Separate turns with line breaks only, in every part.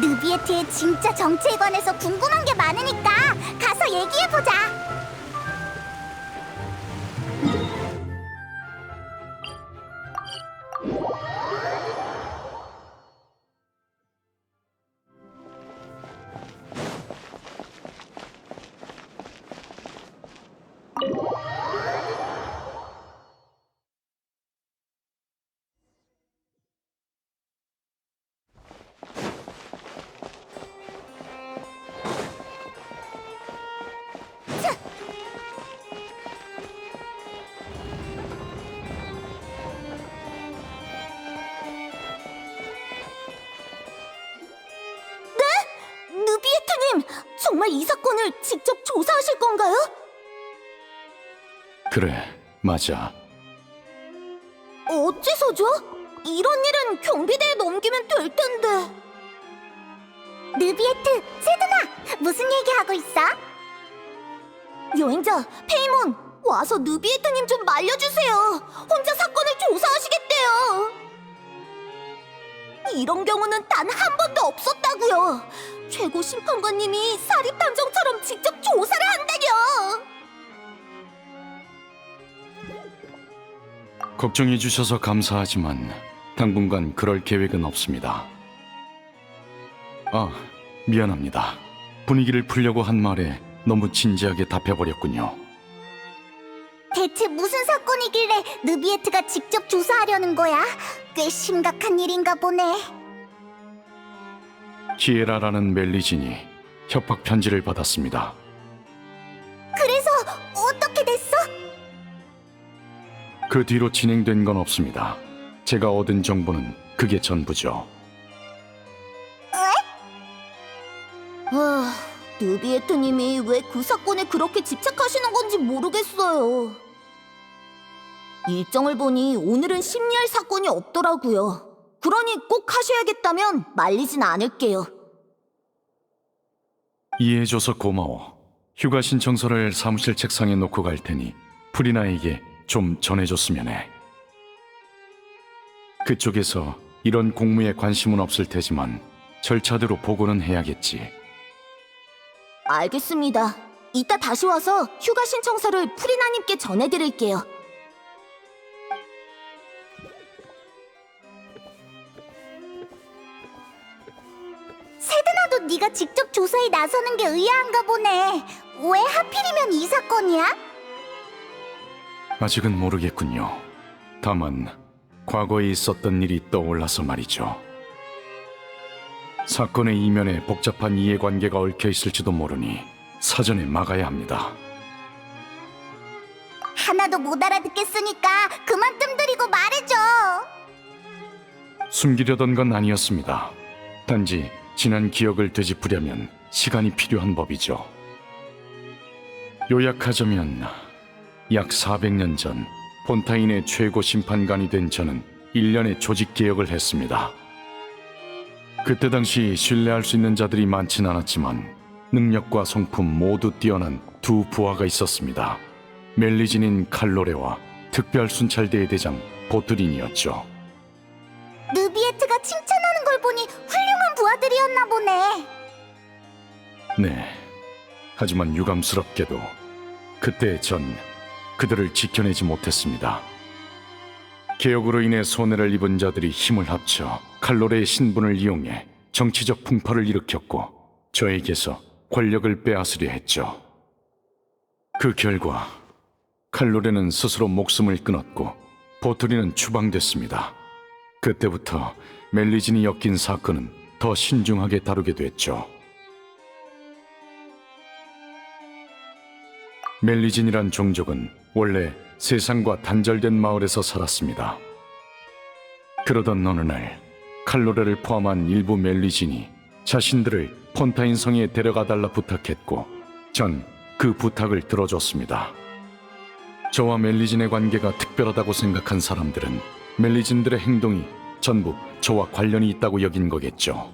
느비에트의 진짜 정체에 관해서 궁금한 게 많으니까 가서 얘기해보자. 느비에트님, 정말 이 사건을 직접 조사하실 건가요?
그래, 맞아.
어째서죠? 이런 일은 경비대에 넘기면 될 텐데. 느비에트, 세드나, 무슨 얘기하고 있어? 여행자, 페이몬, 와서 느비에트님 좀 말려주세요. 혼자 사건을 조사하시겠대요. 이런 경우는 단 한 번도 없었다고요. 최고 심판관님이 사립탐정처럼 직접 조사를 한다뇨.
걱정해 주셔서 감사하지만 당분간 그럴 계획은 없습니다. 아, 미안합니다. 분위기를 풀려고 한 말에 너무 진지하게 답해버렸군요.
대체 무슨 사건이길래 느비에트가 직접 조사하려는 거야? 꽤 심각한 일인가 보네.
키에라라는 멜리진이 협박 편지를 받았습니다.
그래서 어떻게 됐어?
그 뒤로 진행된 건 없습니다. 제가 얻은 정보는 그게 전부죠.
느비에트님이 왜 그 사건에 그렇게 집착하시는 건지 모르겠어요. 일정을 보니 오늘은 심리할 사건이 없더라고요. 그러니 꼭 하셔야겠다면 말리진 않을게요.
이해해줘서 고마워. 휴가 신청서를 사무실 책상에 놓고 갈 테니 프리나에게 좀 전해줬으면 해. 그쪽에서 이런 공무에 관심은 없을 테지만 절차대로 보고는 해야겠지.
알겠습니다. 이따 다시 와서 휴가 신청서를 프리나님께 전해드릴게요. 세드나도 네가 직접 조사에 나서는 게 의아한가 보네. 왜 하필이면 이 사건이야?
아직은 모르겠군요. 다만 과거에 있었던 일이 떠올라서 말이죠. 사건의 이면에 복잡한 이해관계가 얽혀 있을지도 모르니 사전에 막아야 합니다.
하나도 못 알아듣겠으니까 그만 뜸들이고 말해줘.
숨기려던 건 아니었습니다. 단지 지난 기억을 되짚으려면 시간이 필요한 법이죠. 요약하자면 약 400년 전 폰타인의 최고 심판관이 된 저는 1년의 조직 개혁을 했습니다. 그때 당시 신뢰할 수 있는 자들이 많진 않았지만 능력과 성품 모두 뛰어난 두 부하가 있었습니다. 멜리진인 칼로레와 특별 순찰대의 대장 보트린이었죠.
느비에트가 칭찬하는 걸 보니 훌륭한 부하들이었나 보네.
네, 하지만 유감스럽게도 그때 전 그들을 지켜내지 못했습니다. 개혁으로 인해 손해를 입은 자들이 힘을 합쳐 칼로레의 신분을 이용해 정치적 풍파를 일으켰고 저에게서 권력을 빼앗으려 했죠. 그 결과 칼로레는 스스로 목숨을 끊었고 보트리는 추방됐습니다. 그때부터 멜리진이 엮인 사건은 더 신중하게 다루게 됐죠. 멜리진이란 종족은 원래 세상과 단절된 마을에서 살았습니다. 그러던 어느 날 칼로레를 포함한 일부 멜리진이 자신들을 폰타인 성에 데려가달라 부탁했고 전 그 부탁을 들어줬습니다. 저와 멜리진의 관계가 특별하다고 생각한 사람들은 멜리진들의 행동이 전부 저와 관련이 있다고 여긴 거겠죠.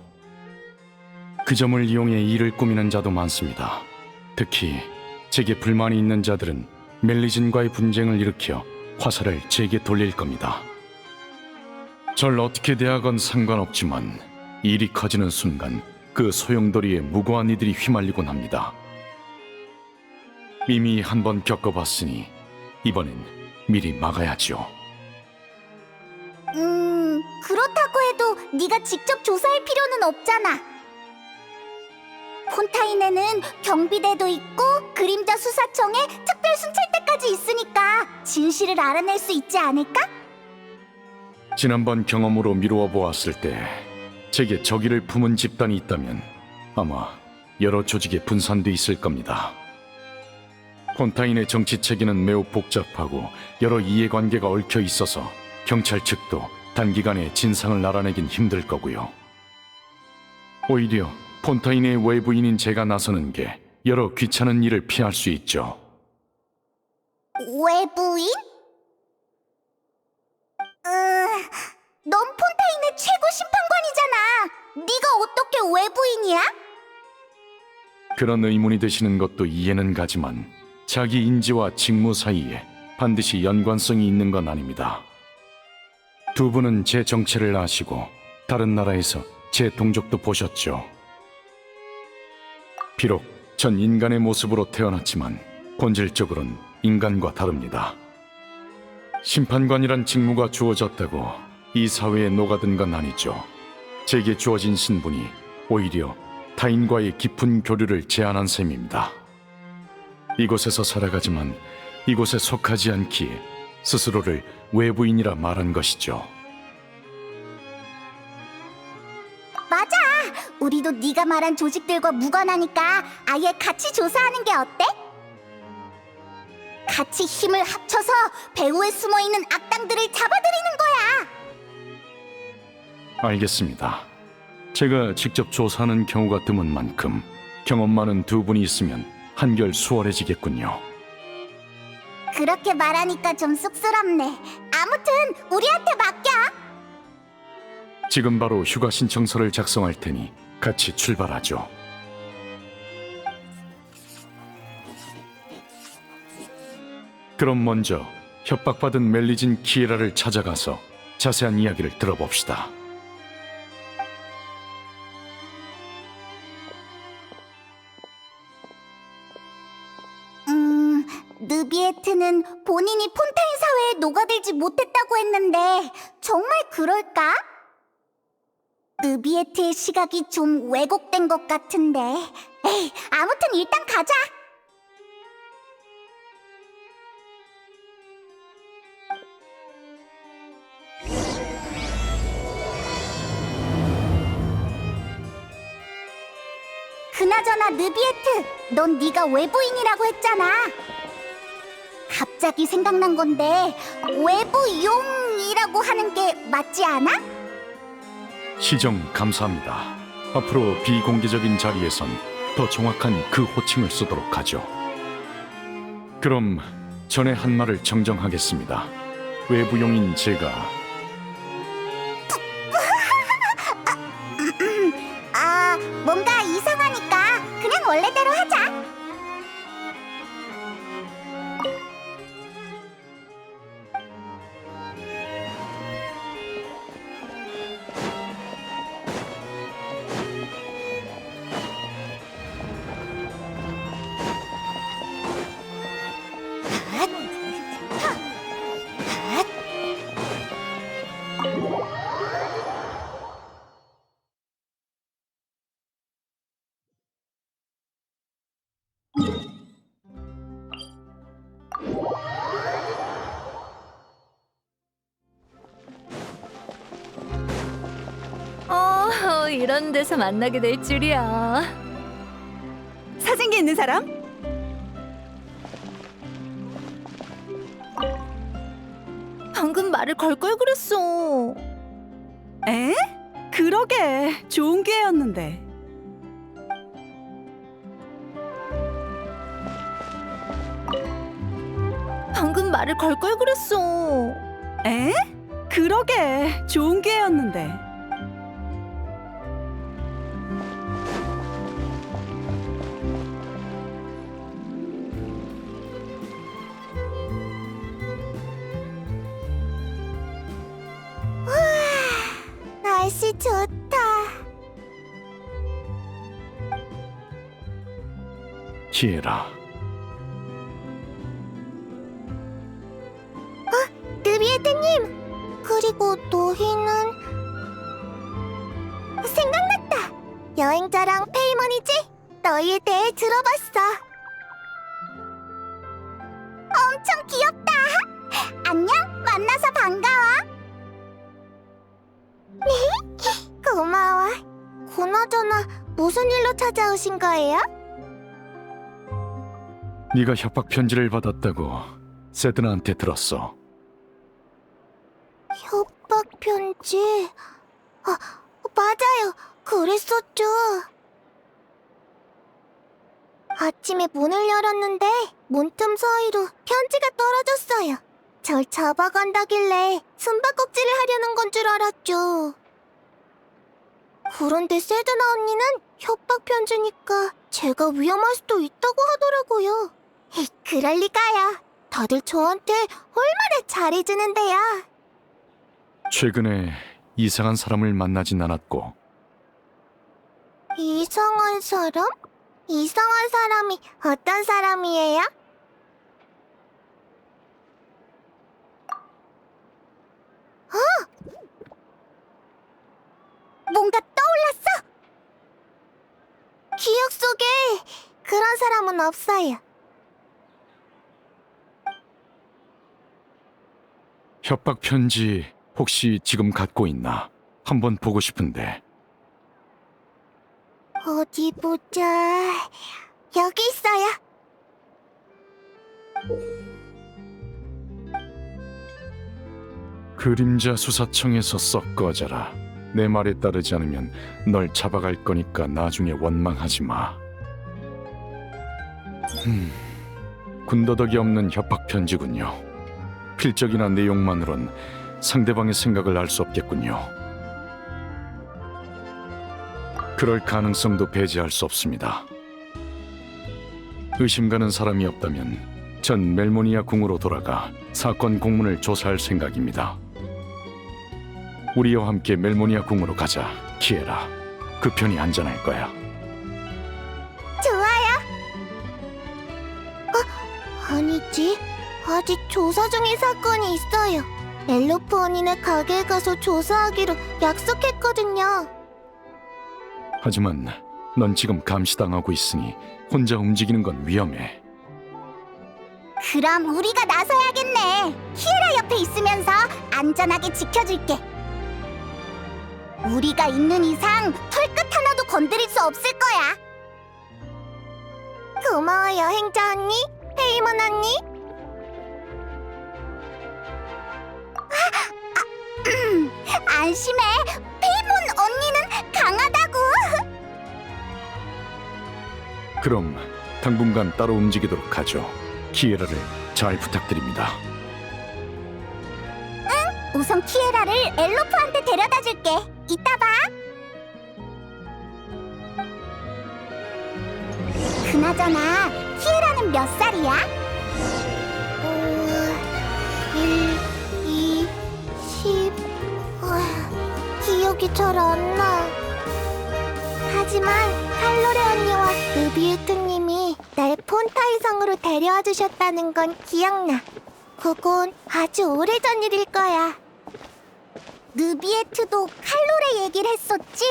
그 점을 이용해 일을 꾸미는 자도 많습니다. 특히 제게 불만이 있는 자들은 멜리진과의 분쟁을 일으켜 화살을 제게 돌릴 겁니다. 절 어떻게 대하건 상관없지만 일이 커지는 순간 그 소용돌이에 무고한 이들이 휘말리곤 합니다. 이미 한번 겪어봤으니 이번엔 미리 막아야죠.
그렇다고 해도 네가 직접 조사할 필요는 없잖아. 폰타인에는 경비대도 있고 그림자 수사청에 특별 순찰대까지 있으니까 진실을 알아낼 수 있지 않을까?
지난번 경험으로 미루어 보았을 때 제게 적의를 품은 집단이 있다면 아마 여러 조직에 분산돼 있을 겁니다. 폰타인의 정치 체계는 매우 복잡하고 여러 이해관계가 얽혀 있어서 경찰 측도 단기간에 진상을 알아내긴 힘들 거고요. 오히려 폰타인의 외부인인 제가 나서는 게 여러 귀찮은 일을 피할 수 있죠.
외부인? 넌 폰타인의 최고 심판관이잖아. 네가 어떻게 외부인이야?
그런 의문이 드시는 것도 이해는 가지만 자기 인지와 직무 사이에 반드시 연관성이 있는 건 아닙니다. 두 분은 제 정체를 아시고 다른 나라에서 제 동족도 보셨죠. 비록 전 인간의 모습으로 태어났지만 본질적으로는 인간과 다릅니다. 심판관이란 직무가 주어졌다고 이 사회에 녹아든 건 아니죠. 제게 주어진 신분이 오히려 타인과의 깊은 교류를 제한한 셈입니다. 이곳에서 살아가지만 이곳에 속하지 않기에 스스로를 외부인이라 말한 것이죠.
맞아. 우리도 네가 말한 조직들과 무관하니까 아예 같이 조사하는 게 어때? 같이 힘을 합쳐서 배후에 숨어있는 악당들을 잡아들이는 거야.
알겠습니다. 제가 직접 조사하는 경우가 드문 만큼 경험 많은 두 분이 있으면 한결 수월해지겠군요.
그렇게 말하니까 좀 쑥스럽네. 아무튼 우리한테 맡겨.
지금 바로 휴가 신청서를 작성할 테니 같이 출발하죠. 그럼 먼저 협박받은 멜리진 키에라를 찾아가서 자세한 이야기를 들어봅시다.
느비에트는 본인이 폰타인 사회에 녹아들지 못했다고 했는데 정말 그럴까? 느비에트의 시각이 좀 왜곡된 것 같은데. 에이, 아무튼 일단 가자. 그나저나 느비에트, 넌 네가 외부인이라고 했잖아. 갑자기 생각난 건데 외부용이라고 하는 게 맞지 않아?
시정 감사합니다. 앞으로 비공개적인 자리에선 더 정확한 그 호칭을 쓰도록 하죠. 그럼 전에 한 말을 정정하겠습니다. 외부용인 제가
뭔가 이상하니까 그냥 원래대로 하자.
이런 데서 만나게 될 줄이야.
사진기 있는 사람?
방금 말을 걸 걸 그랬어.
에? 그러게 좋은 기회였는데.
방금 말을 걸 걸 그랬어.
에? 그러게 좋은 기회였는데.
날씨 좋다.
키에라.
느비에트님, 그리고 노희는 생각났다. 여행자랑 페이몬이지? 너희에 대해 들어봤어. 엄청 귀엽다. 안녕, 만나서 반가워. 고마워. 그나저나 무슨 일로 찾아오신 거예요?
네가 협박 편지를 받았다고 세드나한테 들었어.
협박 편지? 맞아요. 그랬었죠. 아침에 문을 열었는데 문틈 사이로 편지가 떨어졌어요. 절 잡아간다길래 숨바꼭질을 하려는 건 줄 알았죠. 그런데 세드나 언니는 협박 편지니까 제가 위험할 수도 있다고 하더라고요. 그럴 리가요. 다들 저한테 얼마나 잘해주는데요.
최근에 이상한 사람을 만나진 않았고
이상한 사람? 이상한 사람이 어떤 사람이에요? 뭔가 떠올랐어! 기억 속에 그런 사람은 없어요.
협박 편지 혹시 지금 갖고 있나? 한번 보고 싶은데.
어디 보자. 여기 있어요.
그림자 수사청에서 썩 꺼져라. 내 말에 따르지 않으면 널 잡아갈 거니까 나중에 원망하지 마. 군더더기 없는 협박 편지군요. 필적이나 내용만으론 상대방의 생각을 알 수 없겠군요. 그럴 가능성도 배제할 수 없습니다. 의심 가는 사람이 없다면 전 멜모니아 궁으로 돌아가 사건 공문을 조사할 생각입니다. 우리와 함께 멜모니아 궁으로 가자, 키에라. 그 편이 안전할 거야.
좋아요. 아니지. 아직 조사 중인 사건이 있어요. 엘로프 언니네 가게에 가서 조사하기로 약속했거든요.
하지만 넌 지금 감시당하고 있으니 혼자 움직이는 건 위험해.
그럼 우리가 나서야겠네. 키에라 옆에 있으면서 안전하게 지켜줄게. 우리가 있는 이상 털끝 하나도 건드릴 수 없을 거야. 고마워, 여행자 언니, 페이몬 언니. 안심해. 페이몬 언니는 강하다고.
그럼 당분간 따로 움직이도록 하죠. 키에라를 잘 부탁드립니다.
우선 키에라를 엘로프한테 데려다 줄게. 이따 봐. 그나저나 키에라는 몇 살이야? 1, 2, 10... 기억이 잘 안 나. 하지만 칼로레 언니와 느비에트님이 날 폰타이 성으로 데려와 주셨다는 건 기억나. 그건 아주 오래전 일일 거야. 느비에트도 칼로레 얘기를 했었지?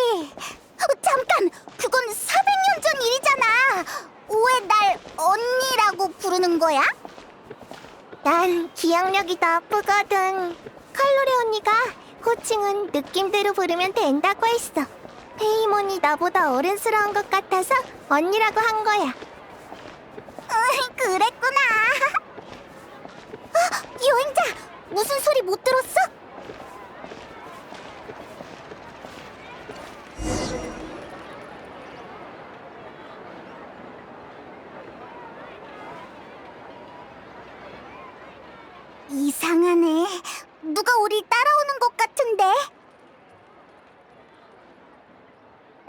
잠깐! 그건 400년 전 일이잖아! 왜 날 언니라고 부르는 거야? 난 기억력이 나쁘거든. 칼로레 언니가 호칭은 느낌대로 부르면 된다고 했어. 페이몬이 나보다 어른스러운 것 같아서 언니라고 한 거야. 그랬구나. 여행자! 무슨 소리 못 들었어? 이상하네. 누가 우리 따라오는 것 같은데?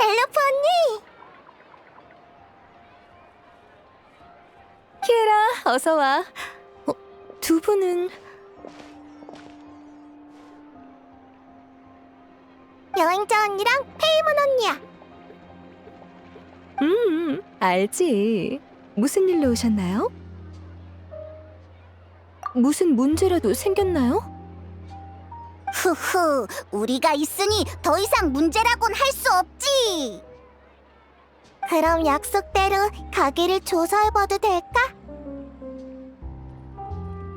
엘로프 언니!
키에라, 어서 와. 두 분은
여행자 언니랑 페이몬 언니야.
알지. 무슨 일로 오셨나요? 무슨 문제라도 생겼나요?
후후, 우리가 있으니 더 이상 문제라곤 할 수 없지. 그럼 약속대로 가게를 조사해봐도 될까?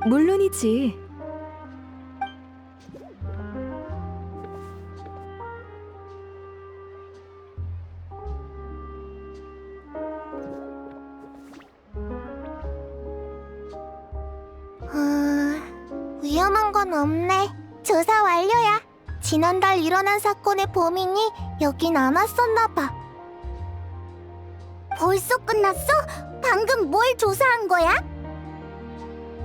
물론이지.
위험한 건 없네. 조사 완료야. 지난달 일어난 사건의 범인이 여긴 안 왔었나 봐. 벌써 끝났어? 방금 뭘 조사한 거야?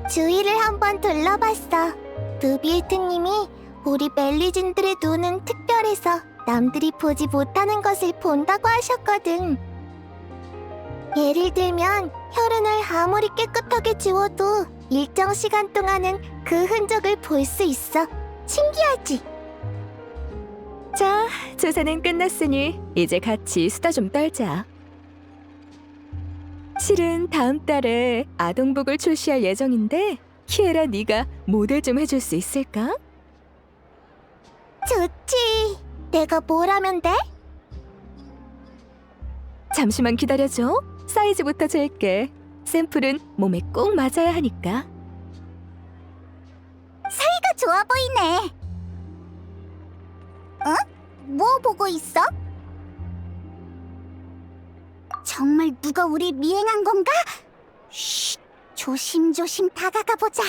주위를 한번 둘러봤어. 누비에트님이 우리 멜리진들의 눈은 특별해서 남들이 보지 못하는 것을 본다고 하셨거든. 예를 들면 혈흔을 아무리 깨끗하게 지워도 일정 시간 동안은 그 흔적을 볼 수 있어. 신기하지?
자, 조사는 끝났으니 이제 같이 수다 좀 떨자. 실은 다음 달에 아동복을 출시할 예정인데 키에라 네가 모델 좀 해줄 수 있을까?
좋지. 내가 뭘 하면 돼?
잠시만 기다려줘. 사이즈부터 잴게. 샘플은 몸에 꼭 맞아야 하니까.
사이가 좋아 보이네. 어? 뭐 보고 있어? 정말 누가 우리 미행한 건가? 쉿, 조심조심 다가가 보자.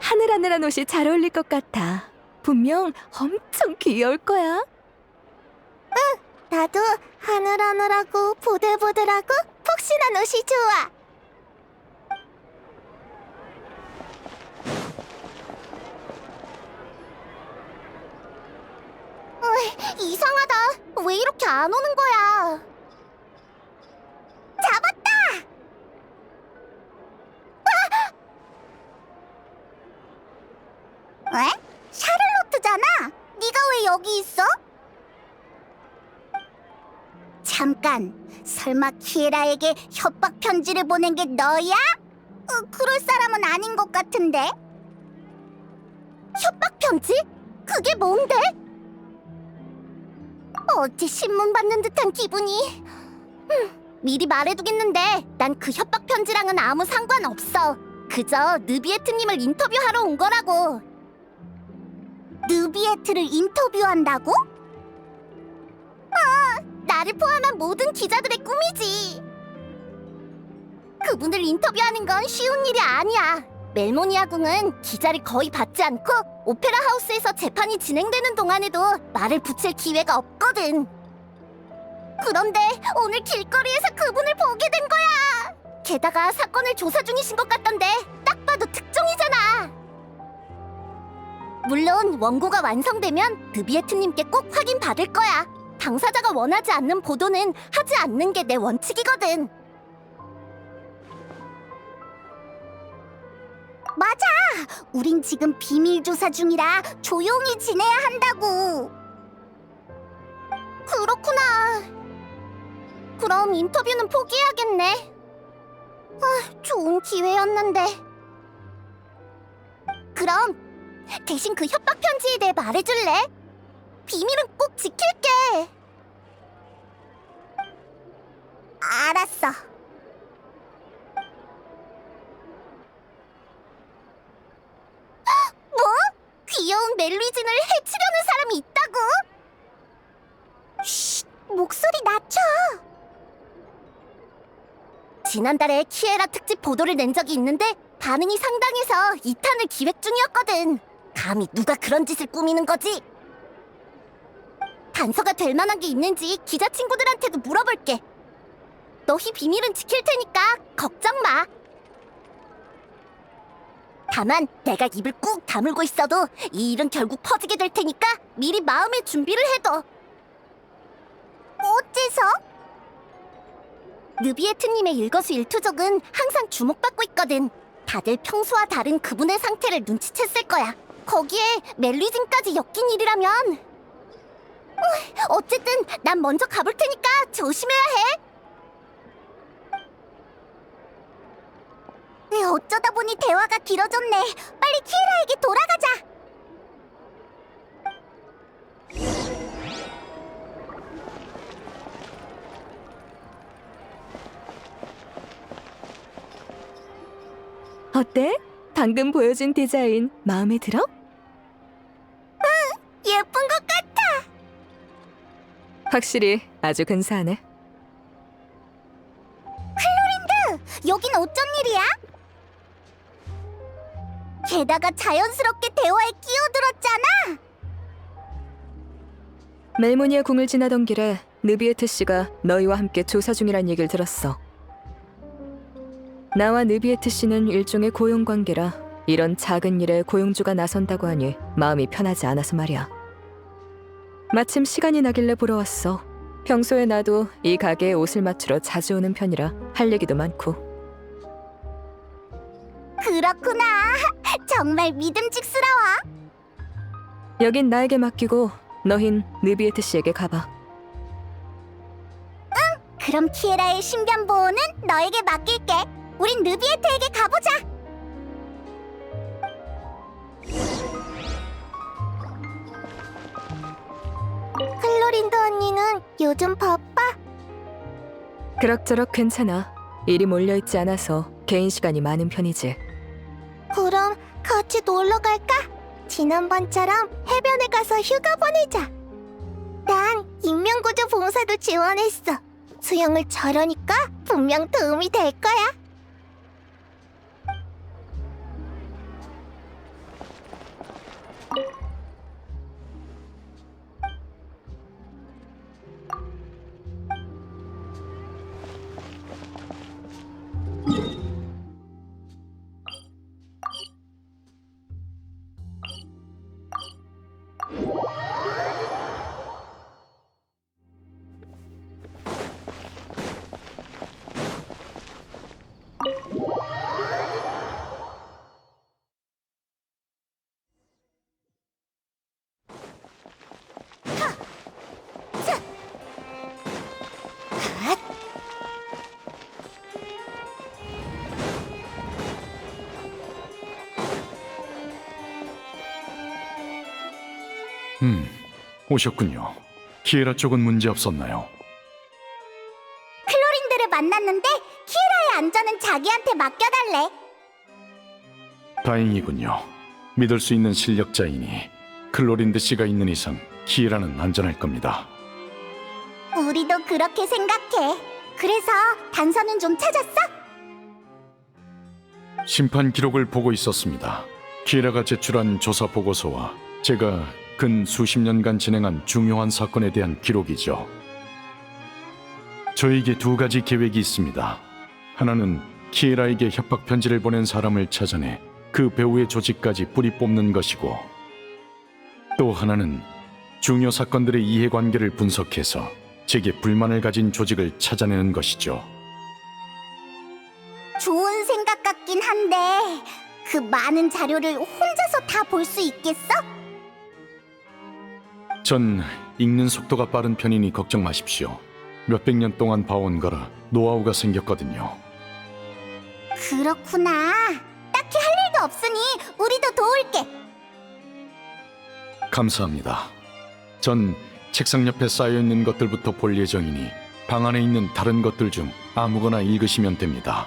하늘하늘한 옷이 잘 어울릴 것 같아. 분명 엄청 귀여울 거야.
나도 하늘하늘하고 보들보들하고 폭신한 옷이 좋아. 이상하다. 왜 이렇게 안 오는 거야? 잡았다! 왜? 샤를로트잖아. 네가 왜 여기 있어? 잠깐, 설마 키에라에게 협박 편지를 보낸 게 너야? 그럴 사람은 아닌 것 같은데. 협박 편지? 그게 뭔데? 어째 신문 받는 듯한 기분이. 미리 말해두겠는데 난 그 협박 편지랑은 아무 상관없어. 그저 느비에트님을 인터뷰하러 온 거라고. 느비에트를 인터뷰한다고? 나를 포함한 모든 기자들의 꿈이지. 그분을 인터뷰하는 건 쉬운 일이 아니야. 멜모니아궁은 기자를 거의 받지 않고 오페라 하우스에서 재판이 진행되는 동안에도 말을 붙일 기회가 없거든. 그런데 오늘 길거리에서 그분을 보게 된 거야. 게다가 사건을 조사 중이신 것 같던데 딱 봐도 특종이잖아. 물론 원고가 완성되면 느비에트님께 꼭 확인받을 거야. 당사자가 원하지 않는 보도는 하지 않는 게 내 원칙이거든. 맞아! 우린 지금 비밀 조사 중이라 조용히 지내야 한다고. 그렇구나. 그럼 인터뷰는 포기해야겠네. 좋은 기회였는데. 그럼 대신 그 협박 편지에 대해 말해줄래? 비밀은 꼭 지킬게. 알았어. 뭐? 귀여운 멜리진을 해치려는 사람이 있다고? 쉿, 목소리 낮춰. 지난달에 키에라 특집 보도를 낸 적이 있는데 반응이 상당해서 2탄을 기획 중이었거든. 감히 누가 그런 짓을 꾸미는 거지? 단서가 될 만한 게 있는지 기자 친구들한테도 물어볼게. 너희 비밀은 지킬 테니까 걱정 마. 다만 내가 입을 꾹 다물고 있어도 이 일은 결국 퍼지게 될 테니까 미리 마음의 준비를 해둬. 어째서? 느비에트님의 일거수일투족은 항상 주목받고 있거든. 다들 평소와 다른 그분의 상태를 눈치챘을 거야. 거기에 멜리진까지 엮인 일이라면 어쨌든 난 먼저 가볼 테니까 조심해야 해. 어쩌다 보니 대화가 길어졌네. 빨리 키에라에게 돌아가자.
어때? 방금 보여준 디자인 마음에 들어?
예쁜 것 같아.
확실히 아주 근사하네.
여긴 어쩐 일이야? 게다가 자연스럽게 대화에 끼어들었잖아.
멜모니아 궁을 지나던 길에 느비에트 씨가 너희와 함께 조사 중이란 얘기를 들었어. 나와 느비에트 씨는 일종의 고용 관계라 이런 작은 일에 고용주가 나선다고 하니 마음이 편하지 않아서 말이야. 마침 시간이 나길래 보러 왔어. 평소에 나도 이 가게에 옷을 맞추러 자주 오는 편이라 할 얘기도 많고.
그렇구나. 정말 믿음직스러워.
여긴 나에게 맡기고 너흰 느비에트 씨에게 가봐.
그럼 키에라의 신변 보호는 너에게 맡길게. 우린 느비에트에게 가보자. 클로린드 언니는 요즘 바빠?
그럭저럭 괜찮아. 일이 몰려있지 않아서 개인 시간이 많은 편이지.
그럼 같이 놀러 갈까? 지난번처럼 해변에 가서 휴가 보내자. 난 인명구조 봉사도 지원했어. 수영을 잘하니까 분명 도움이 될 거야.
오셨군요. 키에라 쪽은 문제 없었나요?
클로린드를 만났는데 키에라의 안전은 자기한테 맡겨달래.
다행이군요. 믿을 수 있는 실력자이니 클로린드 씨가 있는 이상 키에라는 안전할 겁니다.
우리도 그렇게 생각해. 그래서 단서는 좀 찾았어?
심판 기록을 보고 있었습니다. 키에라가 제출한 조사 보고서와 제가 근 수십 년간 진행한 중요한 사건에 대한 기록이죠. 저에게 두 가지 계획이 있습니다. 하나는 키에라에게 협박 편지를 보낸 사람을 찾아내 그 배우의 조직까지 뿌리 뽑는 것이고, 또 하나는 중요 사건들의 이해관계를 분석해서 제게 불만을 가진 조직을 찾아내는 것이죠.
좋은 생각 같긴 한데 그 많은 자료를 혼자서 다 볼 수 있겠어?
전 읽는 속도가 빠른 편이니 걱정 마십시오. 몇백 년 동안 봐온 거라 노하우가 생겼거든요.
그렇구나. 딱히 할 일도 없으니 우리도 도울게.
감사합니다. 전 책상 옆에 쌓여있는 것들부터 볼 예정이니 방 안에 있는 다른 것들 중 아무거나 읽으시면 됩니다.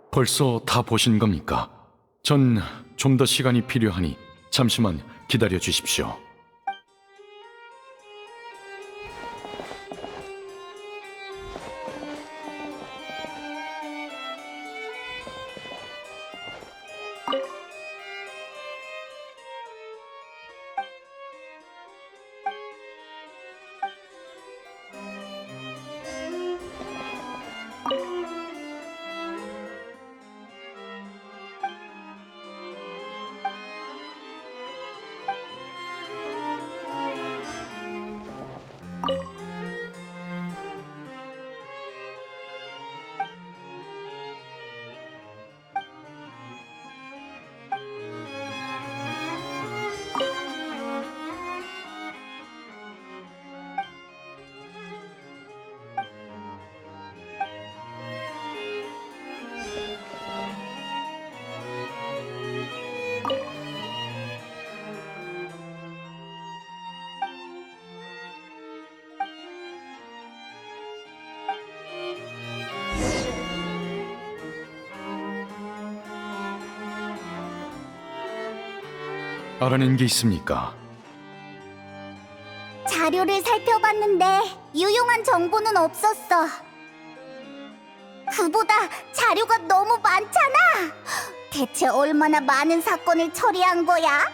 벌써 다 보신 겁니까? 전 좀 더 시간이 필요하니 잠시만 기다려 주십시오. 알아낸 게 있습니까?
자료를 살펴봤는데 유용한 정보는 없었어. 그보다 자료가 너무 많잖아. 대체 얼마나 많은 사건을 처리한 거야?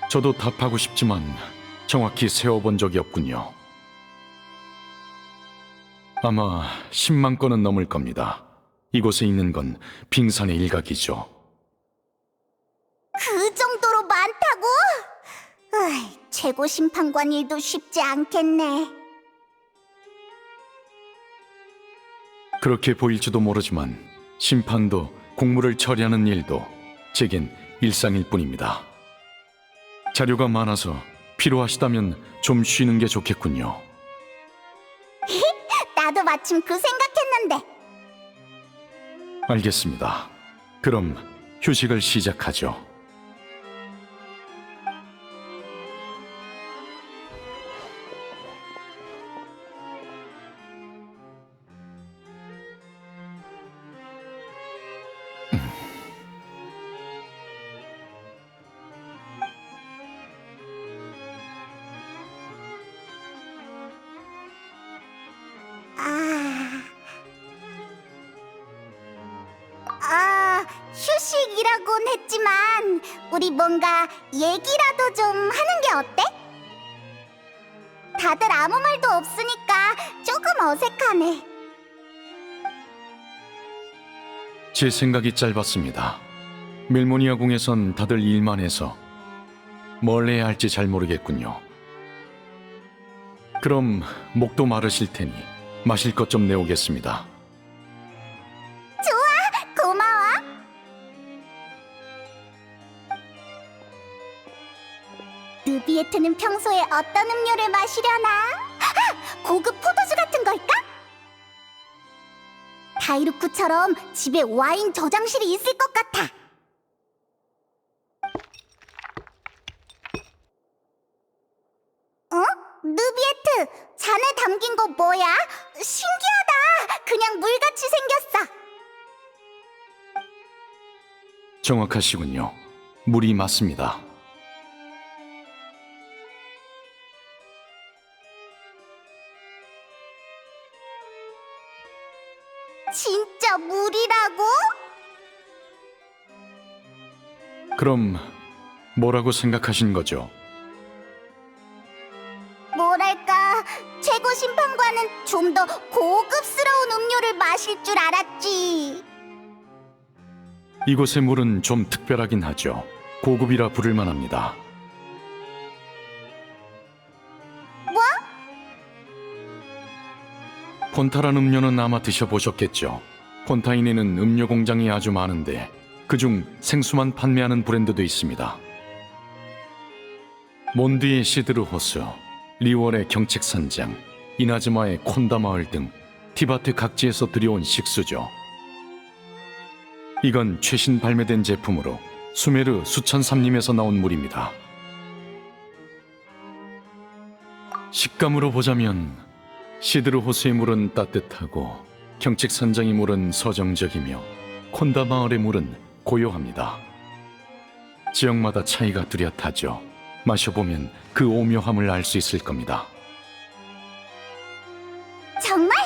저도 답하고 싶지만 정확히 세어본 적이 없군요. 아마 10만 건은 넘을 겁니다. 이곳에 있는 건 빙산의 일각이죠.
그 정도로 많다고? 최고 심판관 일도 쉽지 않겠네.
그렇게 보일지도 모르지만 심판도 공무를 처리하는 일도 제겐 일상일 뿐입니다. 자료가 많아서 필요하시다면 좀 쉬는 게 좋겠군요.
나도 마침 그 생각했는데.
알겠습니다. 그럼 휴식을 시작하죠.
휴식이라곤 했지만 우리 뭔가 얘기라도 좀 하는 게 어때? 다들 아무 말도 없으니까 조금 어색하네.
제 생각이 짧았습니다. 멜모니아 궁에선 다들 일만 해서 뭘 해야 할지 잘 모르겠군요. 그럼 목도 마르실 테니 마실 것 좀 내오겠습니다.
고마워. 느비에트는 평소에 어떤 음료를 마시려나? 고급 포도주 같은 걸까? 다이루크처럼 집에 와인 저장실이 있을 것 같아. 어? 느비에트, 잔에 담긴 거 뭐야? 신기하다. 그냥 물같이 생겼어.
정확하시군요. 물이 맞습니다.
진짜 물이라고?
그럼 뭐라고 생각하신 거죠?
뭐랄까, 최고 심판관은 좀 더 고급스러운 음료를 마실 줄 알았지.
이곳의 물은 좀 특별하긴 하죠. 고급이라 부를 만합니다.
뭐?
폰타란 음료는 아마 드셔보셨겠죠. 폰타인에는 음료 공장이 아주 많은데 그중 생수만 판매하는 브랜드도 있습니다. 몬드의 시드르 호수, 리월의 경책산장, 이나즈마의 콘다 마을 등 티바트 각지에서 들여온 식수죠. 이건 최신 발매된 제품으로 수메르 수천삼림에서 나온 물입니다. 식감으로 보자면 시드르 호수의 물은 따뜻하고 경책산장의 물은 서정적이며 콘다 마을의 물은 고요합니다. 지역마다 차이가 뚜렷하죠. 마셔보면 그 오묘함을 알 수 있을 겁니다.
정말?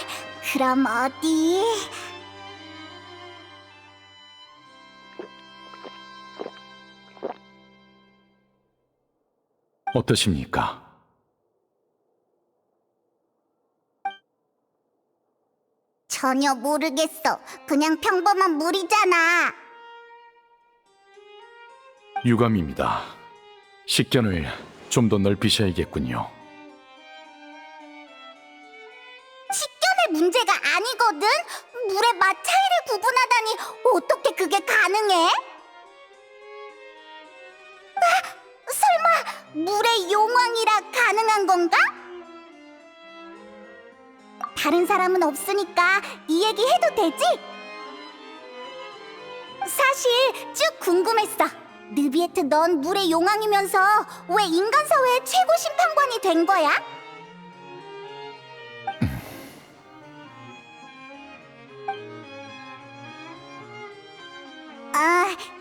그럼 어디?
어떠십니까?
전혀 모르겠어. 그냥 평범한 물이잖아.
유감입니다. 식견을 좀 더 넓히셔야겠군요.
식견의 문제가 아니거든. 물의 맛 차이를 구분하다니 어떻게 그게 가능해? 설마 물의 용왕이라 가능한 건가? 다른 사람은 없으니까 이 얘기 해도 되지? 사실 쭉 궁금했어. 느비에트, 넌 물의 용왕이면서 왜 인간 사회의 최고 심판관이 된 거야?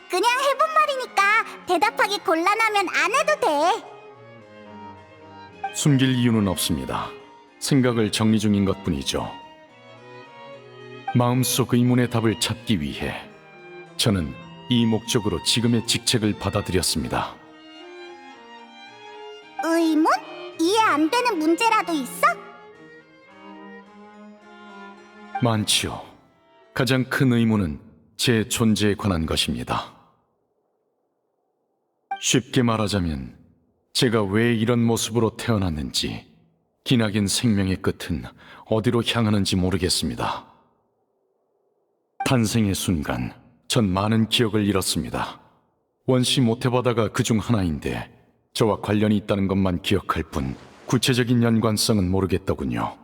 그냥 해본 말이니까 대답하기 곤란하면 안 해도 돼.
숨길 이유는 없습니다. 생각을 정리 중인 것뿐이죠. 마음속 의문의 답을 찾기 위해 저는 이 목적으로 지금의 직책을 받아들였습니다.
의문? 이해 안 되는 문제라도 있어?
많지요. 가장 큰 의문은 제 존재에 관한 것입니다. 쉽게 말하자면 제가 왜 이런 모습으로 태어났는지, 기나긴 생명의 끝은 어디로 향하는지 모르겠습니다. 탄생의 순간 전 많은 기억을 잃었습니다. 원시 모태바다가 그중 하나인데 저와 관련이 있다는 것만 기억할 뿐 구체적인 연관성은 모르겠더군요.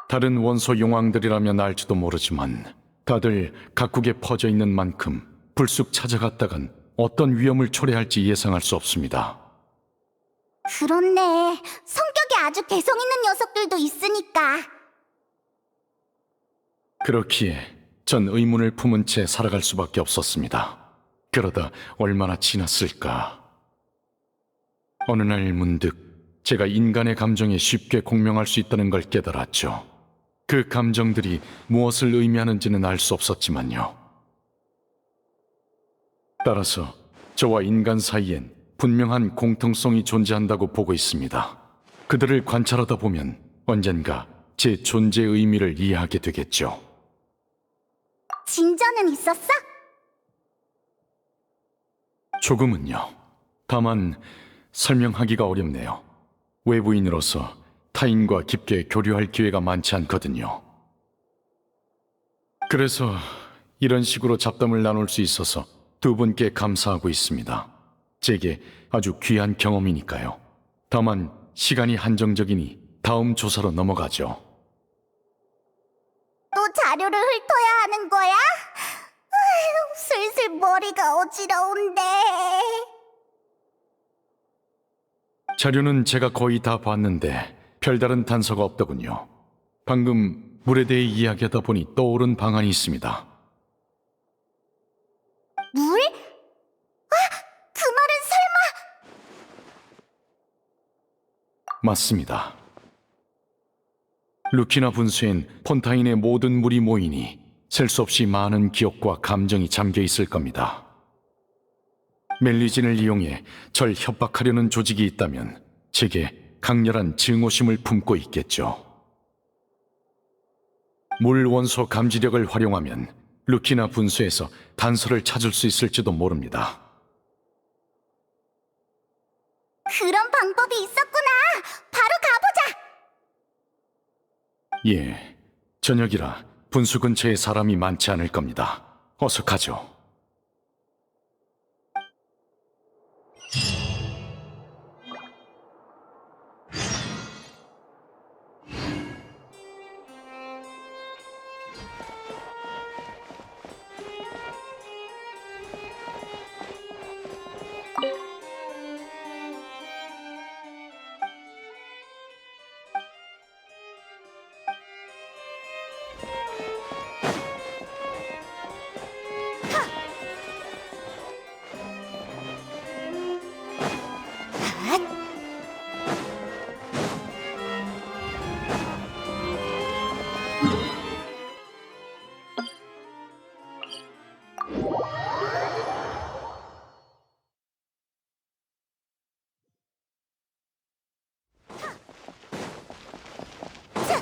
다른 원소 용왕들이라면 알지도 모르지만 다들 각국에 퍼져 있는 만큼 불쑥 찾아갔다간 어떤 위험을 초래할지 예상할 수 없습니다.
그렇네. 성격이 아주 개성 있는 녀석들도 있으니까.
그렇기에 전 의문을 품은 채 살아갈 수밖에 없었습니다. 그러다 얼마나 지났을까. 어느 날 문득 제가 인간의 감정에 쉽게 공명할 수 있다는 걸 깨달았죠. 그 감정들이 무엇을 의미하는지는 알 수 없었지만요. 따라서 저와 인간 사이엔 분명한 공통성이 존재한다고 보고 있습니다. 그들을 관찰하다 보면 언젠가 제 존재의 의미를 이해하게 되겠죠.
진전은 있었어?
조금은요. 다만 설명하기가 어렵네요. 외부인으로서 타인과 깊게 교류할 기회가 많지 않거든요. 그래서 이런 식으로 잡담을 나눌 수 있어서 두 분께 감사하고 있습니다. 제게 아주 귀한 경험이니까요. 다만 시간이 한정적이니 다음 조사로 넘어가죠.
또 자료를 훑어야 하는 거야? 아휴, 슬슬 머리가 어지러운데.
자료는 제가 거의 다 봤는데 별다른 단서가 없더군요. 방금 물에 대해 이야기하다 보니 떠오른 방안이 있습니다.
물? 아, 그 말은 설마...
맞습니다. 루키나 분수엔 폰타인의 모든 물이 모이니 셀 수 없이 많은 기억과 감정이 잠겨 있을 겁니다. 멜리진을 이용해 절 협박하려는 조직이 있다면 제게 강렬한 증오심을 품고 있겠죠. 물 원소 감지력을 활용하면 루키나 분수에서 단서를 찾을 수 있을지도 모릅니다.
그런 방법이 있었구나. 바로 가보자.
예, 저녁이라 분수 근처에 사람이 많지 않을 겁니다. 어서 가죠.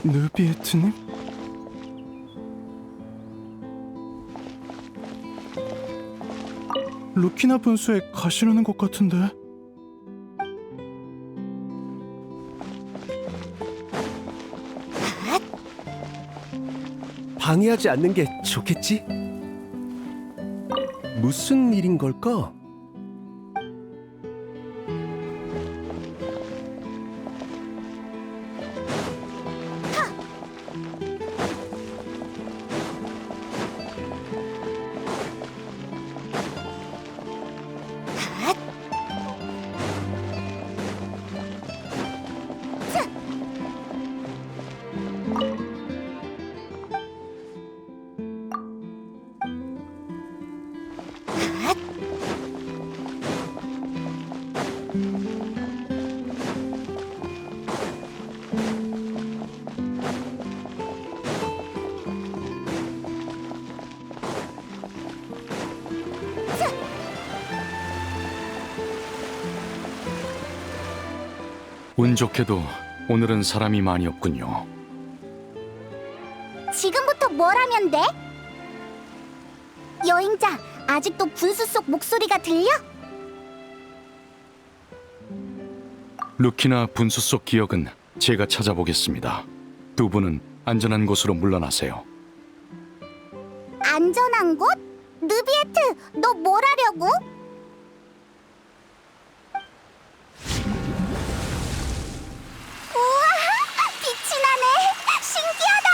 느비에트님? 루키나 분수에 가시려는 것 같은데.
방해하지 않는 게 좋겠지? 무슨 일인 걸까?
운 좋게도 오늘은 사람이 많이 없군요.
지금부터 뭘 하면 돼? 여행자, 아직도 분수 속 목소리가 들려?
루키나 분수 속 기억은 제가 찾아보겠습니다. 두 분은 안전한 곳으로 물러나세요.
안전한 곳? 느비에트, 너 뭘 하려고? 우와, 빛이 나네. 신기하다.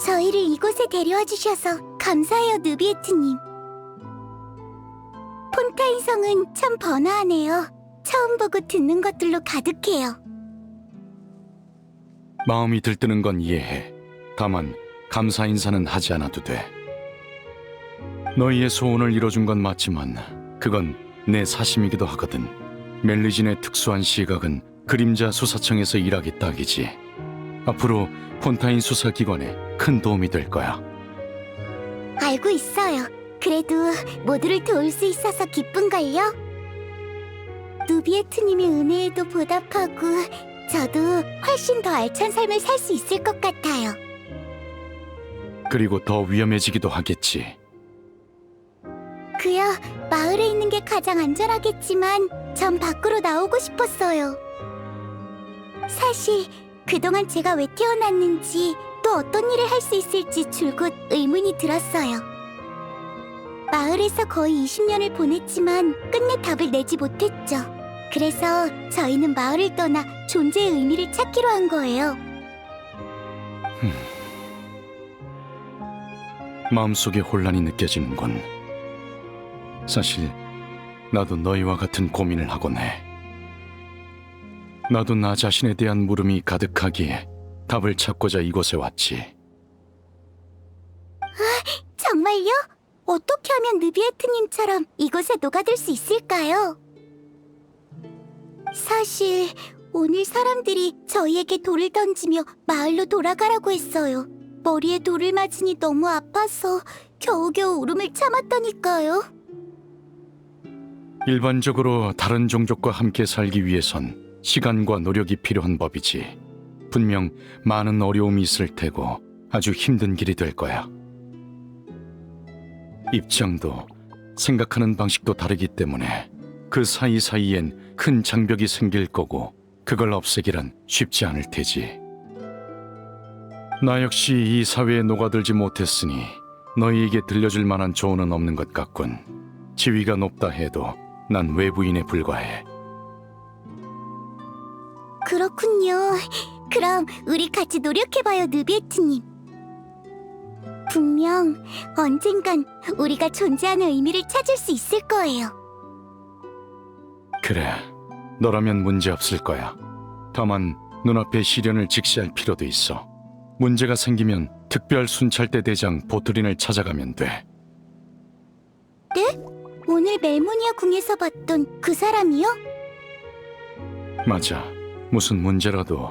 저희를 이곳에 데려와 주셔서 감사해요, 느비에트님. 폰타인 성은 참 번화하네요. 처음 보고 듣는 것들로 가득해요.
마음이 들뜨는 건 이해해. 다만 감사 인사는 하지 않아도 돼. 너희의 소원을 이뤄준 건 맞지만 그건 내 사심이기도 하거든. 멜리진의 특수한 시각은 그림자 수사청에서 일하기 딱이지. 앞으로 폰타인 수사기관에 큰 도움이 될 거야.
알고 있어요. 그래도 모두를 도울 수 있어서 기쁜걸요. 누비에트님의 은혜에도 보답하고 저도 훨씬 더 알찬 삶을 살 수 있을 것 같아요.
그리고 더 위험해지기도 하겠지.
그야 마을에 있는 게 가장 안전하겠지만 전 밖으로 나오고 싶었어요. 사실 그동안 제가 왜 태어났는지 또 어떤 일을 할 수 있을지 줄곧 의문이 들었어요. 마을에서 거의 20년을 보냈지만 끝내 답을 내지 못했죠. 그래서 저희는 마을을 떠나 존재의 의미를 찾기로 한 거예요.
마음속에 혼란이 느껴지는군. 사실 나도 너희와 같은 고민을 하곤 해. 나도 나 자신에 대한 물음이 가득하기에 답을 찾고자 이곳에 왔지.
정말요? 어떻게 하면 느비에트님처럼 이곳에 녹아들 수 있을까요? 사실 오늘 사람들이 저희에게 돌을 던지며 마을로 돌아가라고 했어요. 머리에 돌을 맞으니 너무 아파서 겨우겨우 울음을 참았다니까요.
일반적으로 다른 종족과 함께 살기 위해선 시간과 노력이 필요한 법이지. 분명 많은 어려움이 있을 테고 아주 힘든 길이 될 거야. 입장도 생각하는 방식도 다르기 때문에 그 사이사이엔 큰 장벽이 생길 거고 그걸 없애기란 쉽지 않을 테지. 나 역시 이 사회에 녹아들지 못했으니 너희에게 들려줄 만한 조언은 없는 것 같군. 지위가 높다 해도 난 외부인에 불과해.
그렇군요. 그럼 우리 같이 노력해봐요, 느비에트님. 분명 언젠간 우리가 존재하는 의미를 찾을 수 있을 거예요.
그래, 너라면 문제 없을 거야. 다만 눈앞의 시련을 직시할 필요도 있어. 문제가 생기면 특별 순찰대 대장 보트린을 찾아가면 돼.
네? 오늘 멜모니아 궁에서 봤던 그 사람이요?
맞아. 무슨 문제라도.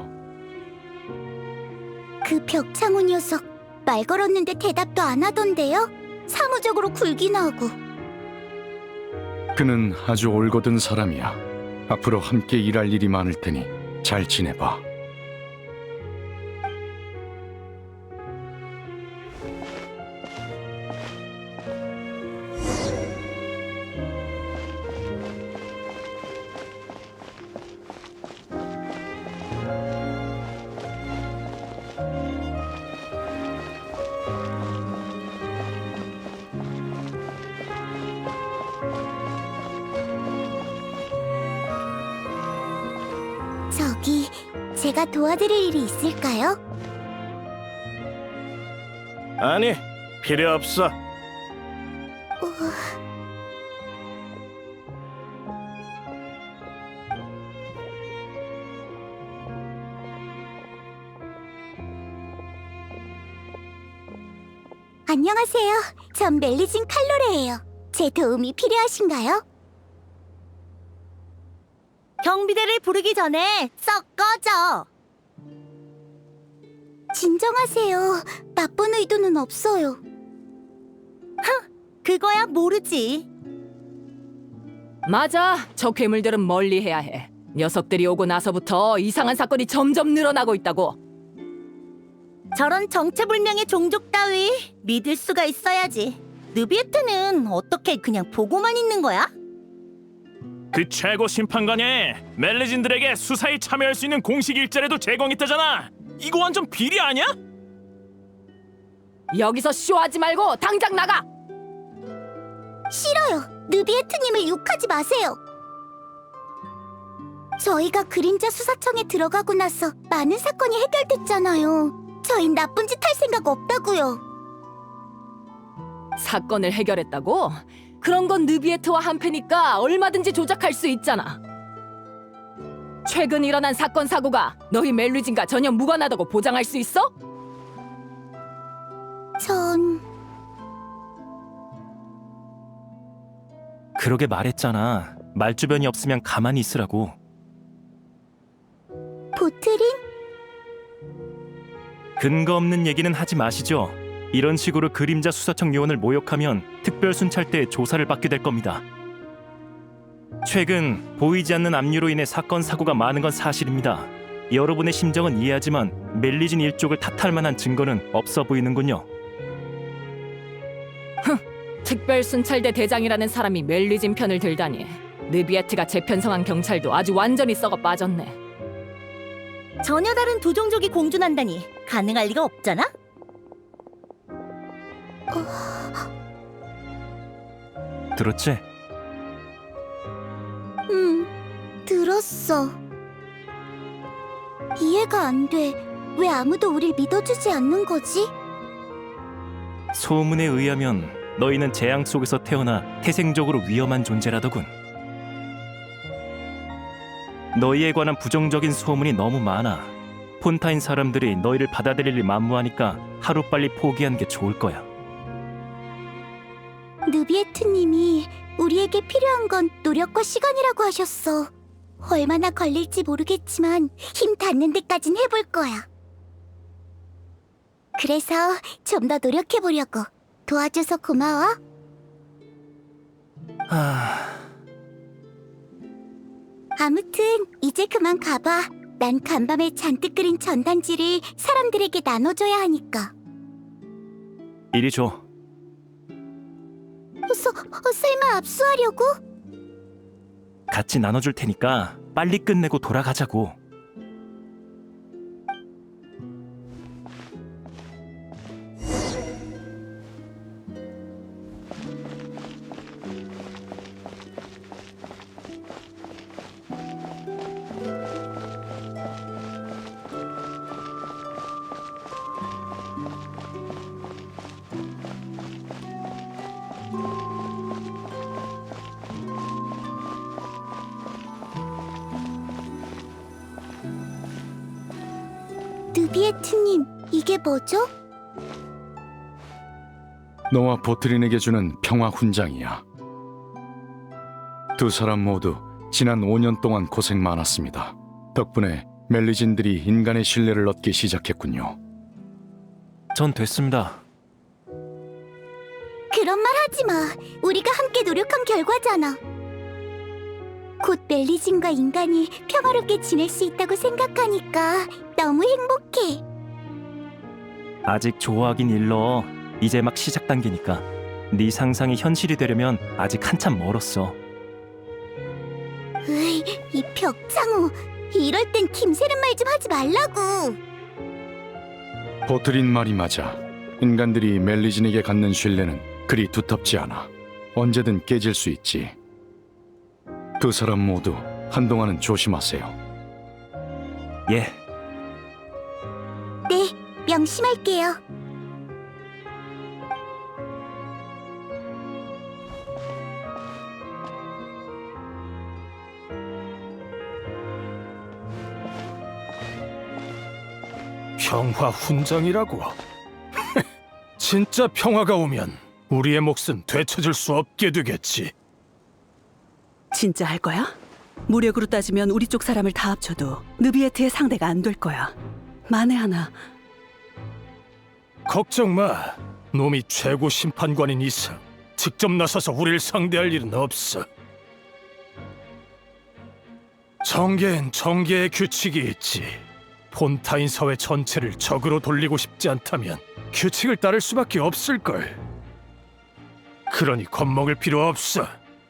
그 벽창호 녀석 말 걸었는데 대답도 안 하던데요? 사무적으로 굴긴 하고.
그는 아주 올곧은 사람이야. 앞으로 함께 일할 일이 많을 테니 잘 지내봐.
저기, 제가 도와드릴 일이 있을까요?
아니, 필요 없어.
안녕하세요. 전 멜리진 칼로레예요. 제 도움이 필요하신가요? 경비대를 부르기 전에 썩 꺼져. 진정하세요. 나쁜 의도는 없어요. 그거야 모르지.
맞아. 저 괴물들은 멀리해야 해. 녀석들이 오고 나서부터 이상한 사건이 점점 늘어나고 있다고.
저런 정체불명의 종족 따위 믿을 수가 있어야지. 느비에트는 어떻게 그냥 보고만 있는 거야?
그 최고 심판관이 멜리진들에게 수사에 참여할 수 있는 공식 일자리도 제공했다잖아. 이거 완전 비리 아니야?
여기서 쇼하지 말고 당장 나가.
싫어요. 느비에트님을 욕하지 마세요. 저희가 그림자 수사청에 들어가고 나서 많은 사건이 해결됐잖아요. 저흰 나쁜 짓 할 생각 없다고요.
사건을 해결했다고? 그런 건 느비에트와 한패니까 얼마든지 조작할 수 있잖아. 최근 일어난 사건 사고가 너희 멜리진과 전혀 무관하다고 보장할 수 있어?
전...
그러게 말했잖아. 말주변이 없으면 가만히 있으라고.
보트린?
근거 없는 얘기는 하지 마시죠. 이런 식으로 그림자 수사청 요원을 모욕하면 특별순찰대에 조사를 받게 될 겁니다. 최근 보이지 않는 압류로 인해 사건 사고가 많은 건 사실입니다. 여러분의 심정은 이해하지만 멜리진 일족을 탓할 만한 증거는 없어 보이는군요.
특별순찰대 대장이라는 사람이 멜리진 편을 들다니. 느비에트가 재편성한 경찰도 아주 완전히 썩어 빠졌네.
전혀 다른 두 종족이 공존한다니 가능할 리가 없잖아?
들었지?
들었어. 이해가 안 돼. 왜 아무도 우릴 믿어주지 않는 거지?
소문에 의하면 너희는 재앙 속에서 태어나 태생적으로 위험한 존재라더군. 너희에 관한 부정적인 소문이 너무 많아. 폰타인 사람들이 너희를 받아들일 일 만무하니까 하루빨리 포기하는 게 좋을 거야.
느비에트님이 우리에게 필요한 건 노력과 시간이라고 하셨어. 얼마나 걸릴지 모르겠지만 힘 닿는 데까진 해볼 거야. 그래서 좀 더 노력해보려고. 도와줘서 고마워. 아무튼 이제 그만 가봐. 난 간밤에 잔뜩 그린 전단지를 사람들에게 나눠줘야 하니까.
이리 줘.
설마 압수하려고?
같이 나눠줄 테니까 빨리 끝내고 돌아가자고.
느비에트님, 이게 뭐죠?
너와 보트린에게 주는 평화 훈장이야. 두 사람 모두 지난 5년 동안 고생 많았습니다. 덕분에 멜리진들이 인간의 신뢰를 얻기 시작했군요.
전 됐습니다.
그런 말 하지 마. 우리가 함께 노력한 결과잖아. 곧 멜리진과 인간이 평화롭게 지낼 수 있다고 생각하니까 너무 행복해.
아직 좋아하긴 일러. 이제 막 시작 단계니까. 네 상상이 현실이 되려면 아직 한참 멀었어.
으이, 이 벽창호. 이럴 땐 김새는 말 좀 하지 말라고.
보트린 말이 맞아. 인간들이 멜리진에게 갖는 신뢰는 그리 두텁지 않아. 언제든 깨질 수 있지. 두 사람 모두 한동안은 조심하세요.
예.
네, 명심할게요.
평화 훈장이라고? 진짜 평화가 오면 우리의 몫은 되찾을 수 없게 되겠지.
진짜 할 거야? 무력으로 따지면 우리 쪽 사람을 다 합쳐도 느비에트의 상대가 안 될 거야. 만에 하나
걱정 마. 놈이 최고 심판관인 이상 직접 나서서 우리를 상대할 일은 없어. 정계엔 정계의 규칙이 있지. 폰타인 사회 전체를 적으로 돌리고 싶지 않다면 규칙을 따를 수밖에 없을걸. 그러니 겁먹을 필요 없어.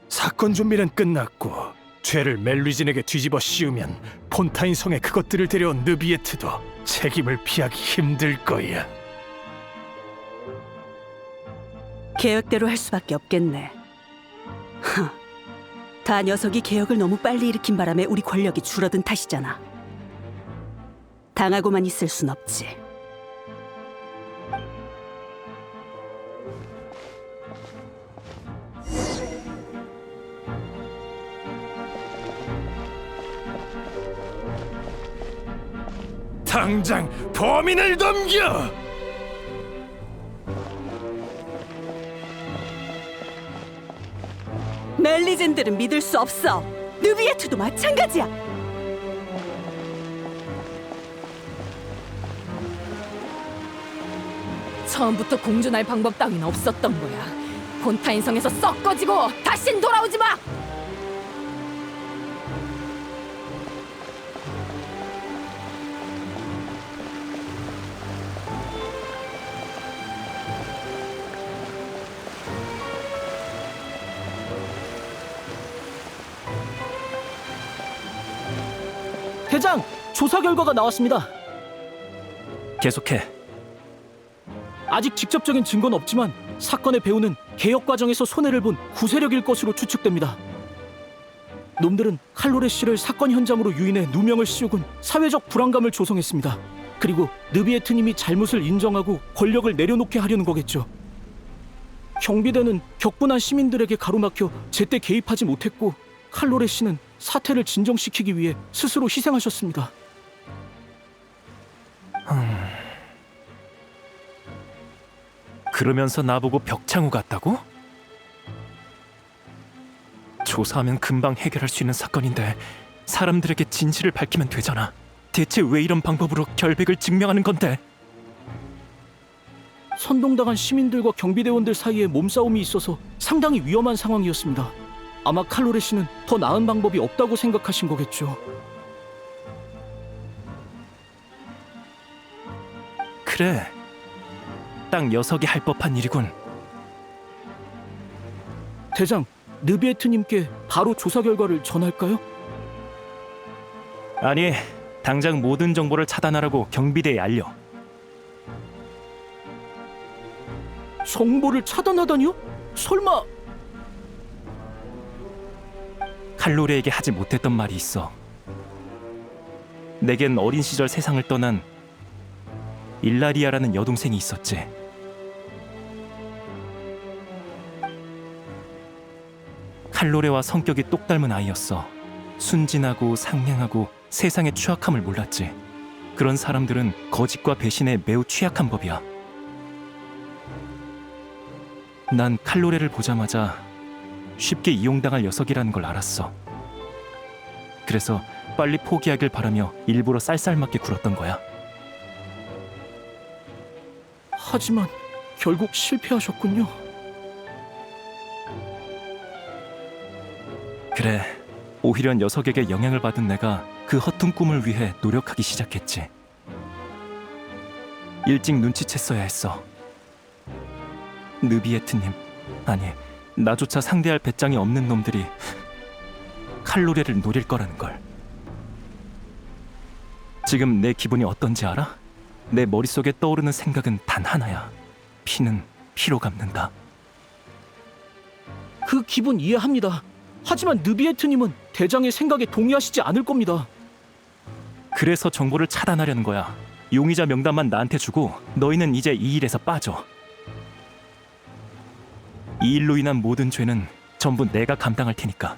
사건 준비는 끝났고 죄를 멜리진에게 뒤집어 씌우면 폰타인 성에 그것들을 데려온 느비에트도 책임을 피하기 힘들 거야.
계획대로 할 수밖에 없겠네. 다 녀석이 개혁을 너무 빨리 일으킨 바람에 우리 권력이 줄어든 탓이잖아. 당하고만 있을 순 없지.
당장 범인을 넘겨!
멜리젠들은 믿을 수 없어. 느비에트도 마찬가지야.
처음부터 공존할 방법 따윈 없었던 거야. 폰타인 성에서 썩 꺼지고 다신 돌아오지 마.
대장, 조사 결과가 나왔습니다.
계속해.
아직 직접적인 증거는 없지만 사건의 배후는 개혁 과정에서 손해를 본 구세력일 것으로 추측됩니다. 놈들은 칼로레 씨를 사건 현장으로 유인해 누명을 씌우곤 사회적 불안감을 조성했습니다. 그리고 느비에트님이 잘못을 인정하고 권력을 내려놓게 하려는 거겠죠. 경비대는 격분한 시민들에게 가로막혀 제때 개입하지 못했고 칼로레 씨는 사태를 진정시키기 위해 스스로 희생하셨습니다.
그러면서 나보고 벽창호 같다고? 조사하면 금방 해결할 수 있는 사건인데 사람들에게 진실을 밝히면 되잖아. 대체 왜 이런 방법으로 결백을 증명하는 건데?
선동당한 시민들과 경비대원들 사이에 몸싸움이 있어서 상당히 위험한 상황이었습니다. 아마 칼로레 씨는 더 나은 방법이 없다고 생각하신 거겠죠.
그래, 딱 녀석이 할 법한 일이군.
대장, 느비에트님께 바로 조사 결과를 전할까요?
아니, 당장 모든 정보를 차단하라고 경비대에 알려.
정보를 차단하다니요? 설마...
칼로레에게 하지 못했던 말이 있어. 내겐 어린 시절 세상을 떠난 일라리아라는 여동생이 있었지. 칼로레와 성격이 똑 닮은 아이였어. 순진하고 상냥하고 세상의 추악함을 몰랐지. 그런 사람들은 거짓과 배신에 매우 취약한 법이야. 난 칼로레를 보자마자 쉽게 이용당할 녀석이라는 걸 알았어. 그래서 빨리 포기하길 바라며 일부러 쌀쌀맞게 굴었던 거야.
하지만 결국 실패하셨군요.
그래, 오히려 녀석에게 영향을 받은 내가 그 허튼 꿈을 위해 노력하기 시작했지. 일찍 눈치챘어야 했어. 느비에트님, 아니, 나조차 상대할 배짱이 없는 놈들이 칼로레를 노릴 거라는 걸. 지금 내 기분이 어떤지 알아? 내 머릿속에 떠오르는 생각은 단 하나야. 피는 피로 갚는다.
그 기분 이해합니다. 하지만 느비에트님은 대장의 생각에 동의하시지 않을 겁니다.
그래서 정보를 차단하려는 거야. 용의자 명단만 나한테 주고 너희는 이제 이 일에서 빠져. 이 일로 인한 모든 죄는 전부 내가 감당할 테니까.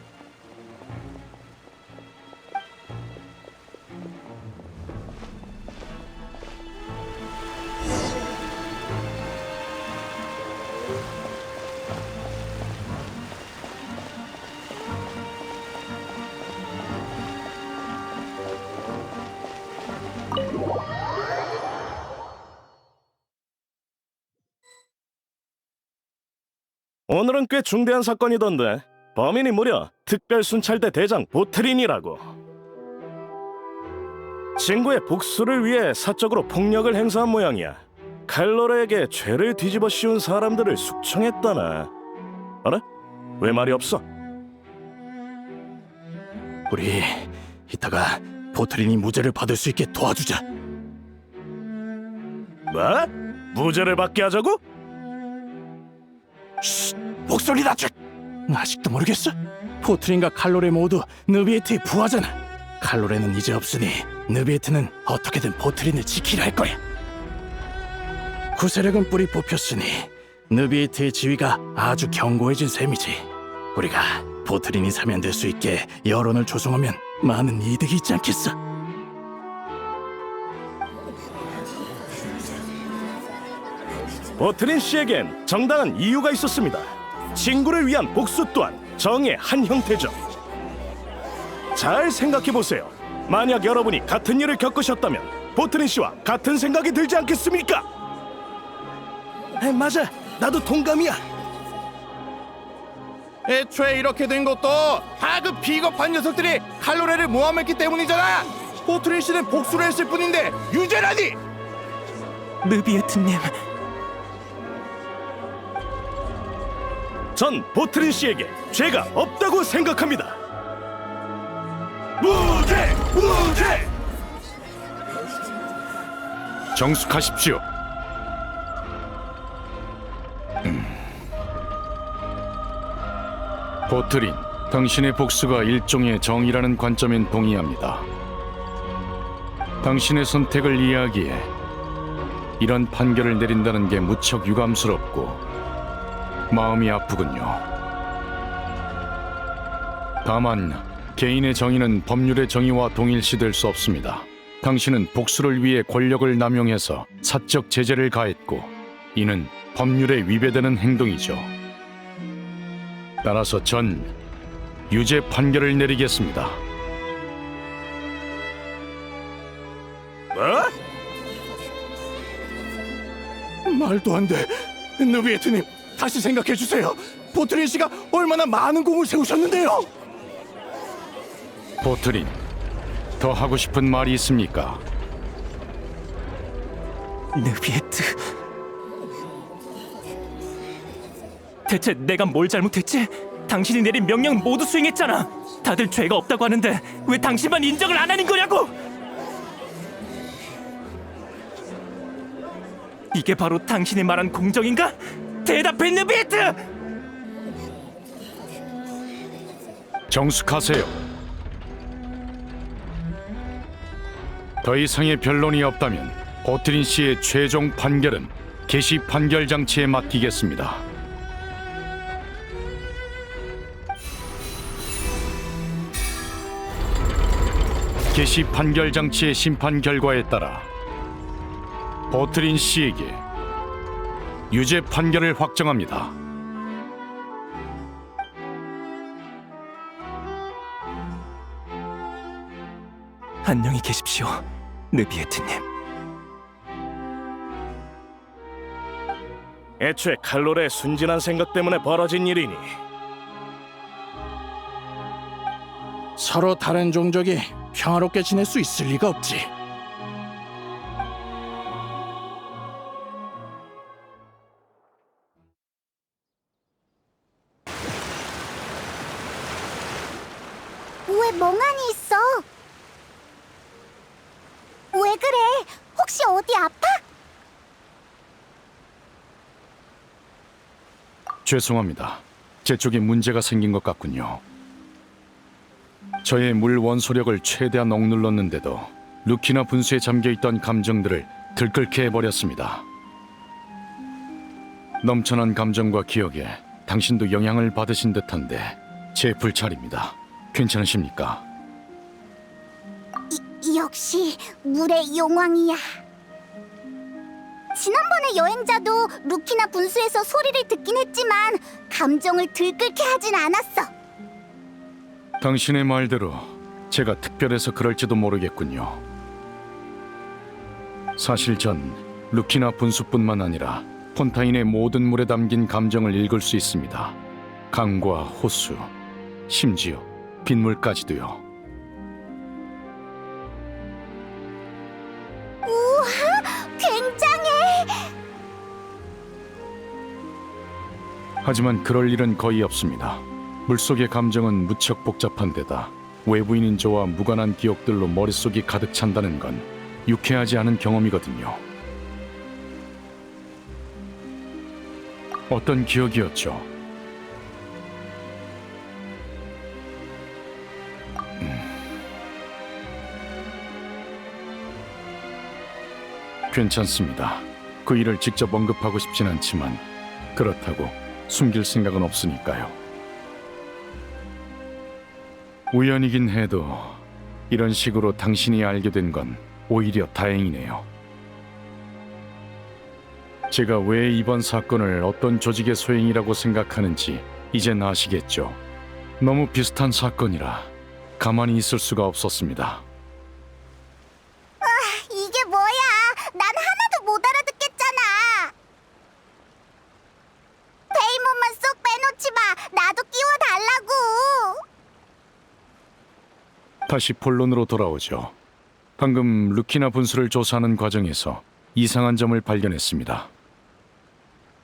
오늘은 꽤 중대한 사건이던데 범인이 무려 특별순찰대 대장 보트린이라고. 친구의 복수를 위해 사적으로 폭력을 행사한 모양이야. 칼로레에게 죄를 뒤집어 씌운 사람들을 숙청했다나. 알아? 왜 말이 없어?
우리 이따가 보트린이 무죄를 받을 수 있게 도와주자.
뭐? 무죄를 받게 하자고?
목소리 낮춰. 아직도 모르겠어? 포트린과 칼로레 모두 느비에트의 부하잖아. 칼로레는 이제 없으니 느비에트는 어떻게든 포트린을 지키려 할 거야. 구세력은 뿌리 뽑혔으니 느비에트의 지위가 아주 견고해진 셈이지. 우리가 포트린이 사면될 수 있게 여론을 조성하면 많은 이득이 있지 않겠어?
보트린 씨에겐 정당한 이유가 있었습니다. 친구를 위한 복수 또한 정의 한 형태죠. 잘 생각해보세요. 만약 여러분이 같은 일을 겪으셨다면 보트린 씨와 같은 생각이 들지 않겠습니까?
맞아, 나도 동감이야.
애초에 이렇게 된 것도 다 그 비겁한 녀석들이 칼로레를 모함했기 때문이잖아. 보트린 씨는 복수를 했을 뿐인데 유죄라니.
느비에트님,
전 보트린 씨에게 죄가 없다고 생각합니다. 무죄! 무죄!
정숙하십시오. 보트린, 당신의 복수가 일종의 정의라는 관점엔 동의합니다. 당신의 선택을 이해하기에 이런 판결을 내린다는 게 무척 유감스럽고 마음이 아프군요. 다만 개인의 정의는 법률의 정의와 동일시될 수 없습니다. 당신은 복수를 위해 권력을 남용해서 사적 제재를 가했고 이는 법률에 위배되는 행동이죠. 따라서 전 유죄 판결을 내리겠습니다.
뭐?
말도 안 돼. 느비에트님, 다시 생각해 주세요. 보트린 씨가 얼마나 많은 공을 세우셨는데요.
보트린, 더 하고 싶은 말이 있습니까?
느비에트. 대체 내가 뭘 잘못했지? 당신이 내린 명령 모두 수행했잖아. 다들 죄가 없다고 하는데 왜 당신만 인정을 안 하는 거냐고? 이게 바로 당신이 말한 공정인가? 대답해, 느비에트!
정숙하세요. 더 이상의 변론이 없다면 보트린 씨의 최종 판결은 개시 판결 장치에 맡기겠습니다. 개시 판결 장치의 심판 결과에 따라 보트린 씨에게 유죄 판결을 확정합니다.
안녕히 계십시오, 느비에트님.
애초에 칼로레의 순진한 생각 때문에 벌어진 일이니
서로 다른 종족이 평화롭게 지낼 수 있을 리가 없지.
왜 멍하니 있어? 왜 그래? 혹시 어디 아파?
죄송합니다. 제 쪽에 문제가 생긴 것 같군요. 저의 물 원소력을 최대한 억눌렀는데도 루키나 분수에 잠겨있던 감정들을 들끓게 해버렸습니다. 넘쳐난 감정과 기억에 당신도 영향을 받으신 듯한데 제 불찰입니다. 괜찮으십니까?
역시 물의 용왕이야. 지난번에 여행자도 루키나 분수에서 소리를 듣긴 했지만 감정을 들끓게 하진 않았어.
당신의 말대로 제가 특별해서 그럴지도 모르겠군요. 사실 전 루키나 분수뿐만 아니라 폰타인의 모든 물에 담긴 감정을 읽을 수 있습니다. 강과 호수, 심지어 빗물까지도요.
우와, 굉장해.
하지만 그럴 일은 거의 없습니다. 물속의 감정은 무척 복잡한 데다 외부인인 저와 무관한 기억들로 머릿속이 가득 찬다는 건 유쾌하지 않은 경험이거든요. 어떤 기억이었죠? 괜찮습니다. 그 일을 직접 언급하고 싶진 않지만 그렇다고 숨길 생각은 없으니까요. 우연이긴 해도 이런 식으로 당신이 알게 된 건 오히려 다행이네요. 제가 왜 이번 사건을 어떤 조직의 소행이라고 생각하는지 이젠 아시겠죠? 너무 비슷한 사건이라 가만히 있을 수가 없었습니다.
이게 뭐야? 난 하나도 못 알아듣겠잖아. 페이몬만 쏙 빼놓지 마. 나도 끼워달라고.
다시 본론으로 돌아오죠. 방금 루키나 분수를 조사하는 과정에서 이상한 점을 발견했습니다.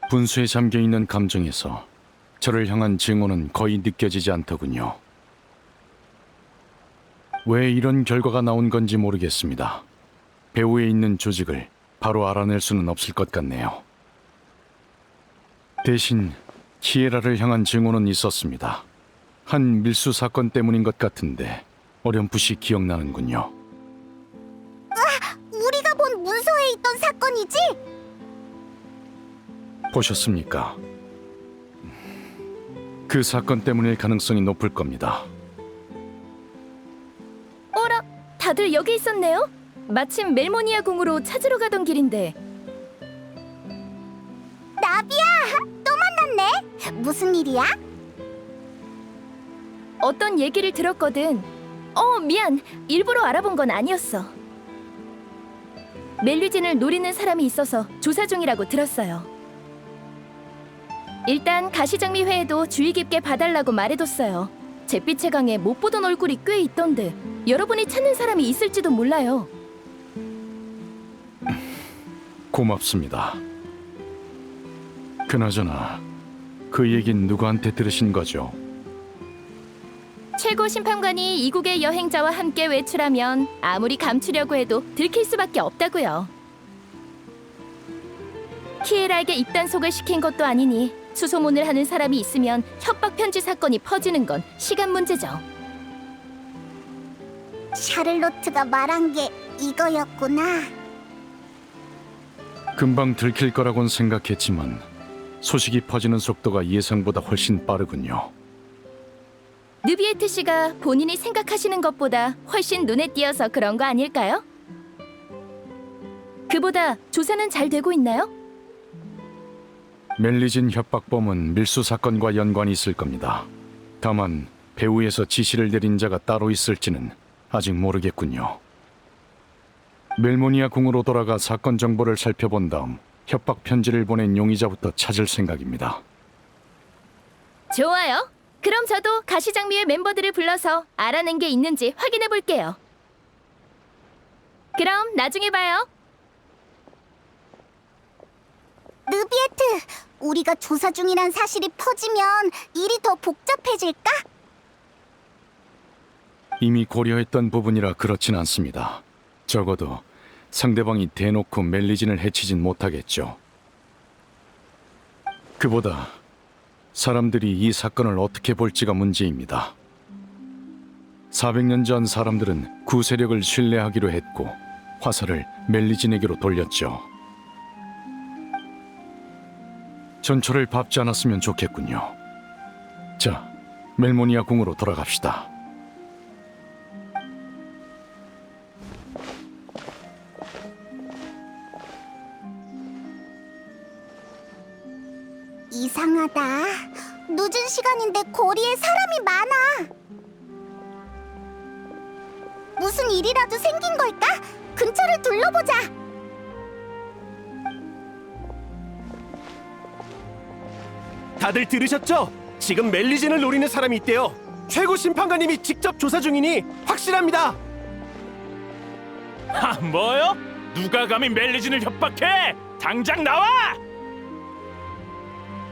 분수에 잠겨있는 감정에서 저를 향한 증오는 거의 느껴지지 않더군요. 왜 이런 결과가 나온 건지 모르겠습니다. 배후에 있는 조직을 바로 알아낼 수는 없을 것 같네요. 대신 키에라를 향한 증오는 있었습니다. 한 밀수 사건 때문인 것 같은데 어렴풋이 기억나는군요.
우리가 본 문서에 있던 사건이지?
보셨습니까? 그 사건 때문일 가능성이 높을 겁니다.
어라, 다들 여기 있었네요? 마침 멜모니아 궁으로 찾으러 가던 길인데.
나비야, 또 만났네. 무슨 일이야?
어떤 얘기를 들었거든. 미안. 일부러 알아본 건 아니었어. 멜리진을 노리는 사람이 있어서 조사 중이라고 들었어요. 일단 가시장미 회에도 주의 깊게 봐달라고 말해뒀어요. 잿빛의 강에 못 보던 얼굴이 꽤 있던데 여러분이 찾는 사람이 있을지도 몰라요.
고맙습니다. 그나저나 그 얘긴 누구한테 들으신 거죠?
최고 심판관이 이국의 여행자와 함께 외출하면 아무리 감추려고 해도 들킬 수밖에 없다고요. 키에라에게 입단속을 시킨 것도 아니니 수소문을 하는 사람이 있으면 협박 편지 사건이 퍼지는 건 시간 문제죠.
샤를로트가 말한 게 이거였구나.
금방 들킬 거라곤 생각했지만 소식이 퍼지는 속도가 예상보다 훨씬 빠르군요.
느비에트 씨가 본인이 생각하시는 것보다 훨씬 눈에 띄어서 그런 거 아닐까요? 그보다 조사는 잘 되고 있나요?
멜리진 협박범은 밀수 사건과 연관이 있을 겁니다. 다만 배후에서 지시를 내린 자가 따로 있을지는 아직 모르겠군요. 멜모니아 궁으로 돌아가 사건 정보를 살펴본 다음 협박 편지를 보낸 용의자부터 찾을 생각입니다.
좋아요. 그럼 저도 가시장미의 멤버들을 불러서 알아낸 게 있는지 확인해 볼게요. 그럼 나중에 봐요.
느비에트, 우리가 조사 중이란 사실이 퍼지면 일이 더 복잡해질까?
이미 고려했던 부분이라 그렇진 않습니다. 적어도 상대방이 대놓고 멜리진을 해치진 못하겠죠. 그보다 사람들이 이 사건을 어떻게 볼지가 문제입니다. 400년 전 사람들은 구세력을 신뢰하기로 했고 화살을 멜리진에게로 돌렸죠. 전초를 밟지 않았으면 좋겠군요. 자, 멜모니아 궁으로 돌아갑시다.
이상하다. 늦은 시간인데 거리에 사람이 많아. 무슨 일이라도 생긴 걸까? 근처를 둘러보자.
다들 들으셨죠? 지금 멜리진을 노리는 사람이 있대요. 최고 심판관님이 직접 조사 중이니 확실합니다.
하, 뭐요? 누가 감히 멜리진을 협박해? 당장 나와!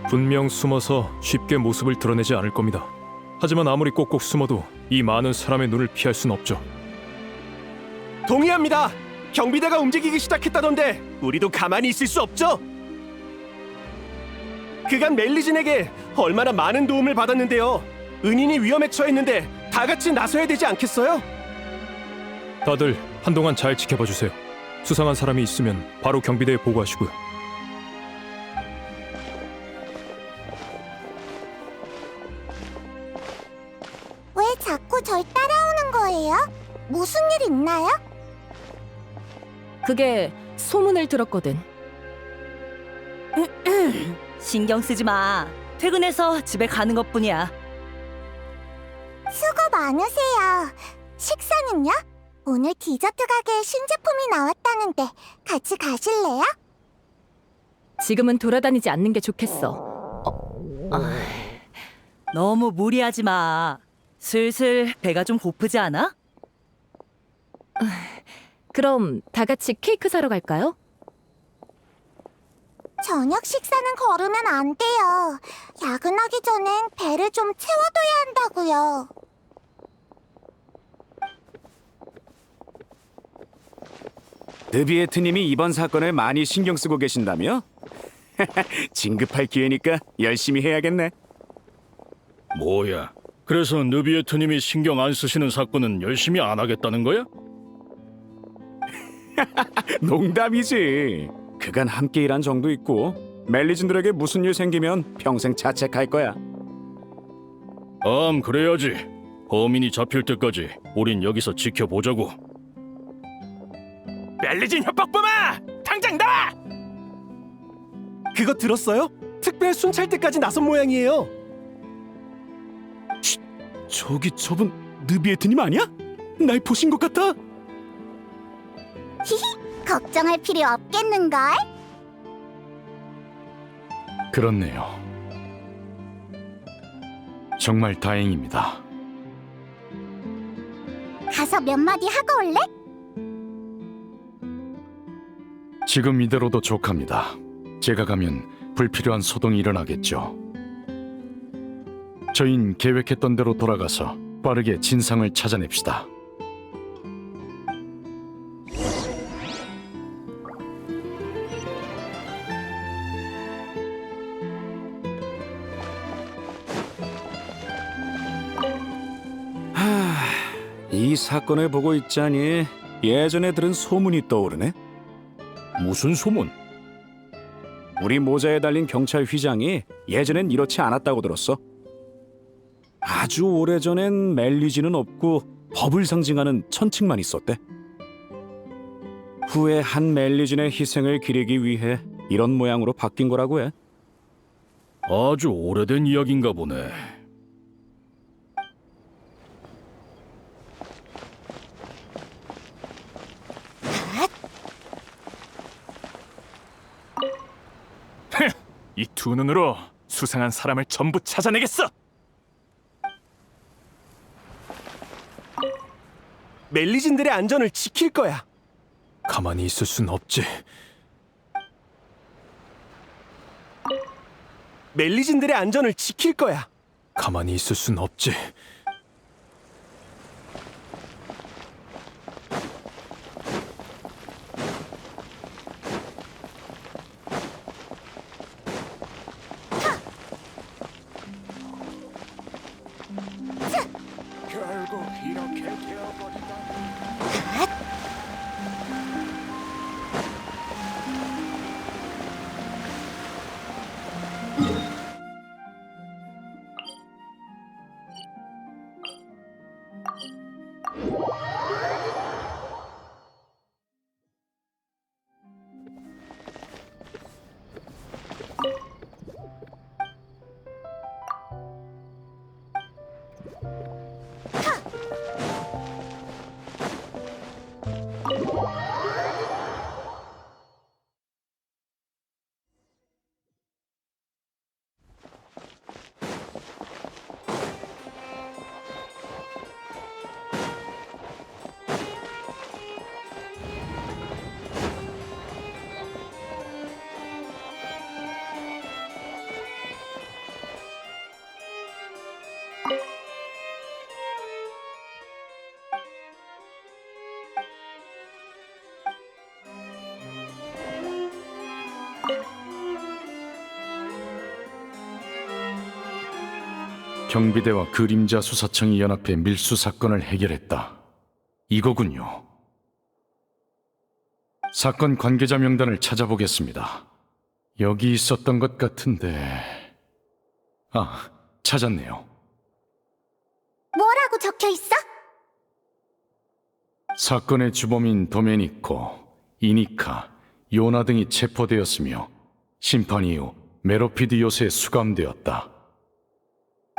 분명 숨어서 쉽게 모습을 드러내지 않을 겁니다. 하지만 아무리 꼭꼭 숨어도 이 많은 사람의 눈을 피할 순 없죠.
동의합니다. 경비대가 움직이기 시작했다던데 우리도 가만히 있을 수 없죠. 그간 멜리진에게 얼마나 많은 도움을 받았는데요. 은인이 위험에 처했는데 다 같이 나서야 되지 않겠어요?
다들 한동안 잘 지켜봐 주세요. 수상한 사람이 있으면 바로 경비대에 보고하시고요.
왜 자꾸 절 따라오는 거예요? 무슨 일 있나요?
그게 소문을 들었거든.
신경 쓰지 마. 퇴근해서 집에 가는 것뿐이야.
수고 많으세요. 식사는요? 오늘 디저트 가게에 신제품이 나왔다는데 같이 가실래요?
지금은 돌아다니지 않는 게 좋겠어.
너무 무리하지 마. 슬슬 배가 좀 고프지 않아?
그럼 다 같이 케이크 사러 갈까요?
저녁 식사는 거르면 안 돼요. 야근하기 전엔 배를 좀 채워둬야 한다고요.
느비에트님이 이번 사건을 많이 신경 쓰고 계신다며? 진급할 기회니까 열심히 해야겠네.
뭐야? 그래서 느비에트님이 신경 안 쓰시는 사건은 열심히 안 하겠다는 거야?
농담이지. 그간 함께 일한 정도 있고 멜리진들에게 무슨 일 생기면 평생 자책할 거야.
그래야지. 범인이 잡힐 때까지 우린 여기서 지켜보자고.
멜리진 협박범아! 당장 나와!
그거 들었어요? 특별 순찰 때까지 나선 모양이에요.
저기 저분 느비에트님 아니야? 날 보신 것 같아.
히히, 걱정할 필요 없겠는걸?
그렇네요. 정말 다행입니다.
가서 몇 마디 하고 올래?
지금 이대로도 족합니다. 제가 가면 불필요한 소동이 일어나겠죠. 저흰 계획했던 대로 돌아가서 빠르게 진상을 찾아냅시다.
이 사건을 보고 있자니 예전에 들은 소문이 떠오르네.
무슨 소문?
우리 모자에 달린 경찰 휘장이 예전엔 이렇지 않았다고 들었어. 아주 오래전엔 멜리진은 없고 법을 상징하는 천칭만 있었대. 후에 한 멜리진의 희생을 기리기 위해 이런 모양으로 바뀐 거라고 해.
아주 오래된 이야기인가 보네.
이 두 눈으로 수상한 사람을 전부 찾아내겠어.
멜리진들의 안전을 지킬 거야.
가만히 있을 순 없지.
멜리진들의 안전을 지킬 거야.
가만히 있을 순 없지.
결국 이렇게 되어버리다.
경비대와 그림자 수사청이 연합해 밀수 사건을 해결했다. 이거군요. 사건 관계자 명단을 찾아보겠습니다. 여기 있었던 것 같은데... 아, 찾았네요.
뭐라고 적혀 있어?
사건의 주범인 도메니코, 이니카, 요나 등이 체포되었으며 심판 이후 메로피드 요새에 수감되었다.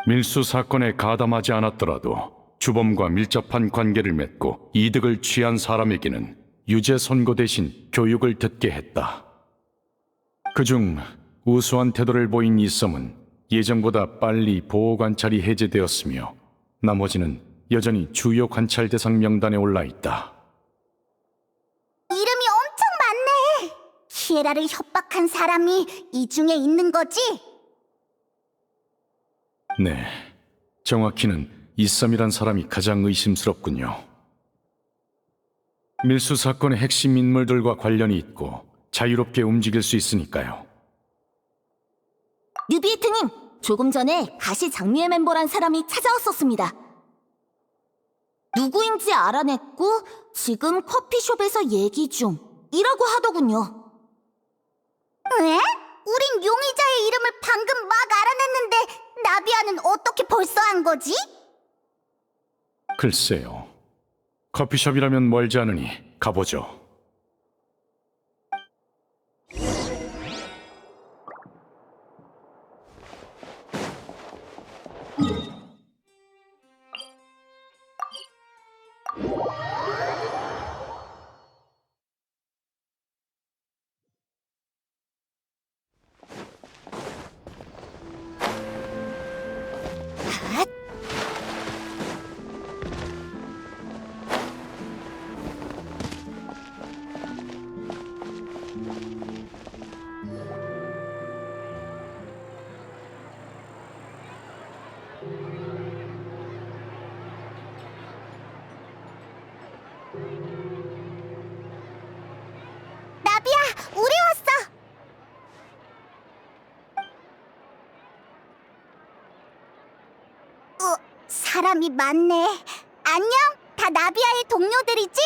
밀수 사건에 가담하지 않았더라도 주범과 밀접한 관계를 맺고 이득을 취한 사람에게는 유죄 선고 대신 교육을 듣게 했다. 그중 우수한 태도를 보인 이썸은 예정보다 빨리 보호 관찰이 해제되었으며 나머지는 여전히 주요 관찰 대상 명단에 올라 있다.
이름이 엄청 많네. 키에라를 협박한 사람이 이 중에 있는 거지?
네, 정확히는 이썸이란 사람이 가장 의심스럽군요. 밀수 사건의 핵심 인물들과 관련이 있고 자유롭게 움직일 수 있으니까요.
뉴비에트님, 조금 전에 가시 장미의 멤버란 사람이 찾아왔었습니다. 누구인지 알아냈고 지금 커피숍에서 얘기 중이라고 하더군요. 왜? 우린 용의자의 이름을 방금 막 알아냈는데 나비아는 어떻게 벌써 한 거지?
글쎄요. 커피숍이라면 멀지 않으니 가보죠.
나비야, 우리 왔어. 사람이 많네. 안녕, 다 나비아의 동료들이지?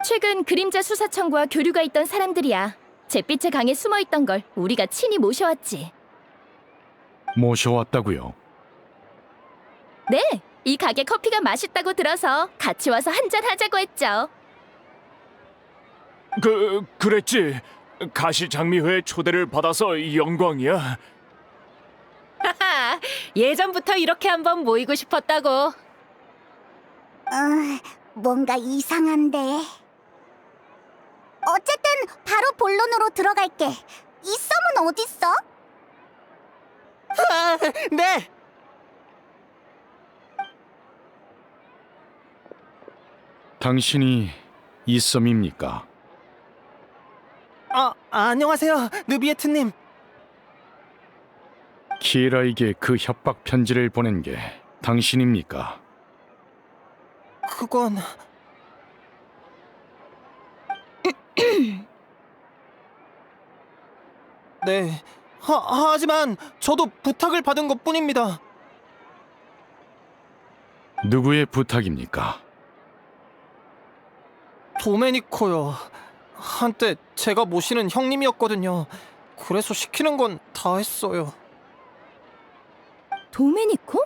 최근 그림자 수사청과 교류가 있던 사람들이야. 잿빛의 강에 숨어있던 걸 우리가 친히 모셔왔지.
모셔왔다고요?
네, 이 가게 커피가 맛있다고 들어서 같이 와서 한잔 하자고 했죠.
그랬지. 가시장미회에 초대를 받아서 영광이야.
하하, 예전부터 이렇게 한번 모이고 싶었다고.
뭔가 이상한데. 어쨌든 바로 본론으로 들어갈게. 이 썸은 어딨어?
네.
당신이 이 썸입니까?
안녕하세요, 느비에트님.
키에라에게 그 협박 편지를 보낸 게 당신입니까?
그건... 네. 하지만 저도 부탁을 받은 것뿐입니다.
누구의 부탁입니까?
도메니코요. 한때 제가 모시는 형님이었거든요. 그래서 시키는 건 다 했어요.
도메니코?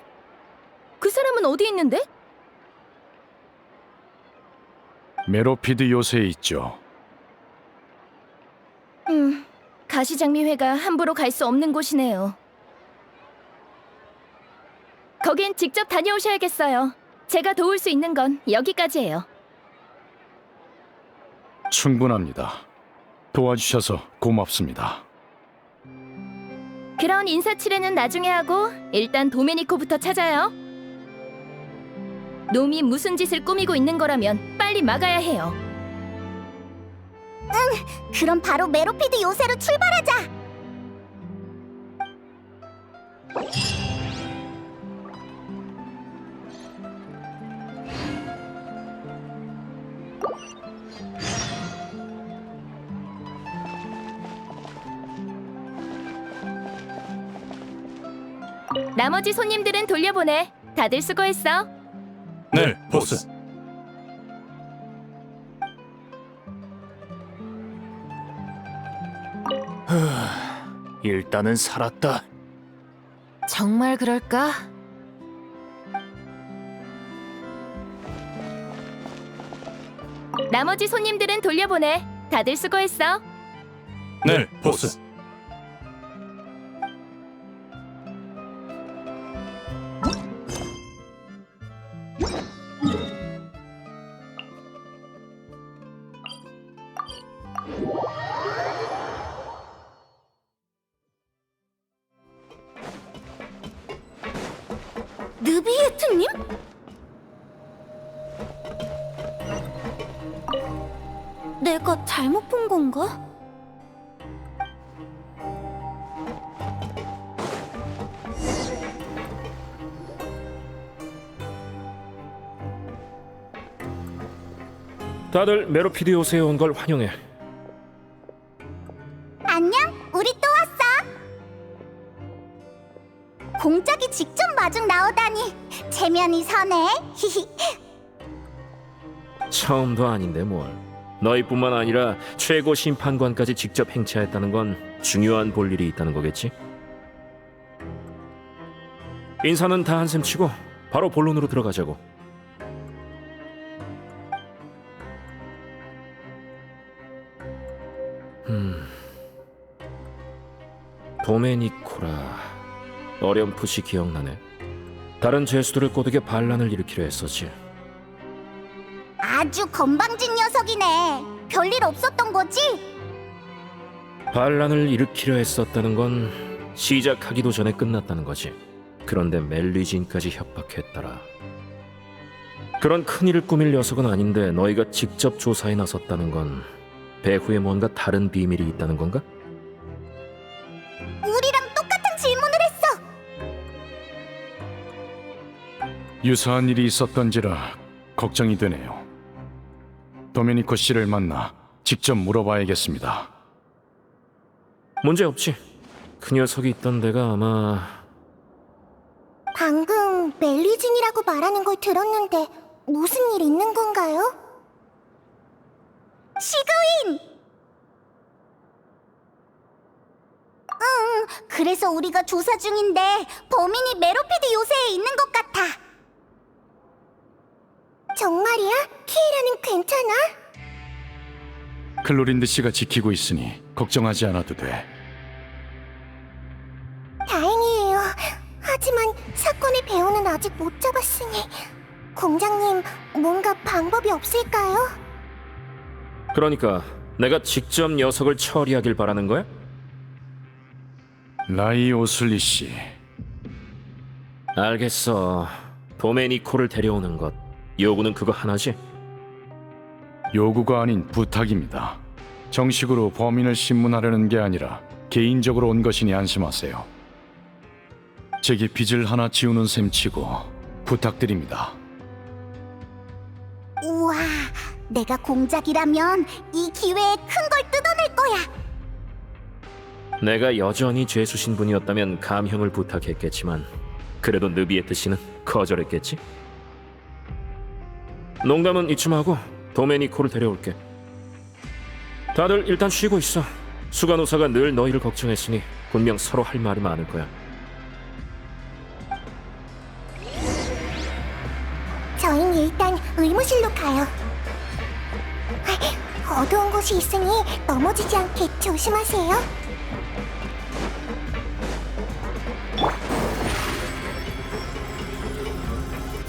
그 사람은 어디 있는데?
메로피드 요새에 있죠.
가시장미회가 함부로 갈 수 없는 곳이네요. 거긴 직접 다녀오셔야겠어요. 제가 도울 수 있는 건 여기까지예요.
충분합니다. 도와주셔서 고맙습니다.
그런 인사치레는 나중에 하고 일단 도메니코부터 찾아요. 놈이 무슨 짓을 꾸미고 있는 거라면 빨리 막아야 해요.
그럼 바로 메로피드 요새로 출발하자.
나머지 손님들은 돌려보내. 다들 수고했어.
네, 보스.
일단은 살았다.
정말 그럴까? 나머지 손님들은 돌려보내. 다들 수고했어.
네, 보스.
느비에트님? 내가 잘못 본 건가?
다들 메로피드 요새에 온 걸 환영해.
안녕, 우리 또 왔어. 공작이 직접 마중 나오다니 체면이 서네. 히히.
처음도 아닌데 뭘. 너희뿐만 아니라 최고 심판관까지 직접 행차했다는 건 중요한 볼일이 있다는 거겠지? 인사는 다 한셈 치고 바로 본론으로 들어가자고. 도메니코라. 어렴풋이 기억나네. 다른 죄수들을 꼬드겨 반란을 일으키려 했었지.
아주 건방진 녀석이네. 별일 없었던 거지?
반란을 일으키려 했었다는 건 시작하기도 전에 끝났다는 거지. 그런데 멜리진까지 협박했더라. 그런 큰일을 꾸밀 녀석은 아닌데 너희가 직접 조사에 나섰다는 건 배후에 뭔가 다른 비밀이 있다는 건가?
우리랑 똑같은 질문을 했어.
유사한 일이 있었던지라 걱정이 되네요. 도메니코 씨를 만나 직접 물어봐야겠습니다.
문제없지. 그 녀석이 있던 데가 아마...
방금 멜리진이라고 말하는 걸 들었는데 무슨 일 있는 건가요? 시그윈! 그래서 우리가 조사 중인데 범인이 메로피드 요새에 있는 것 같아. 정말이야? 키이라는 괜찮아?
클로린드 씨가 지키고 있으니 걱정하지 않아도 돼.
다행이에요. 하지만 사건의 배우는 아직 못 잡았으니 공장님, 뭔가 방법이 없을까요?
그러니까 내가 직접 녀석을 처리하길 바라는 거야?
라이 오슬리 씨,
알겠어. 도메니코를 데려오는 것. 요구는 그거 하나지?
요구가 아닌 부탁입니다. 정식으로 범인을 신문하려는 게 아니라 개인적으로 온 것이니 안심하세요. 제게 빚을 하나 지우는 셈치고 부탁드립니다.
우와, 내가 공작이라면 이 기회에 큰 걸 뜯어낼 거야.
내가 여전히 죄수 신분이었다면 감형을 부탁했겠지만 그래도 느비에트 씨는 거절했겠지? 농담은 이쯤 하고 도메니코를 데려올게. 다들 일단 쉬고 있어. 수간호사가 늘 너희를 걱정했으니 분명 서로 할 말이 많을 거야.
저희는 일단 의무실로 가요. 어두운 곳이 있으니 넘어지지 않게 조심하세요.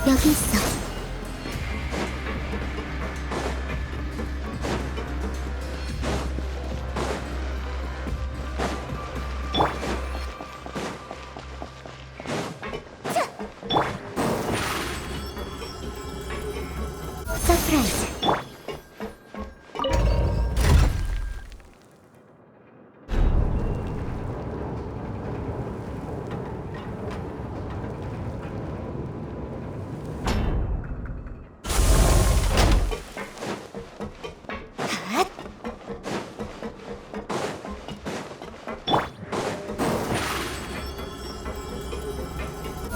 여기 있어. 서프라이즈.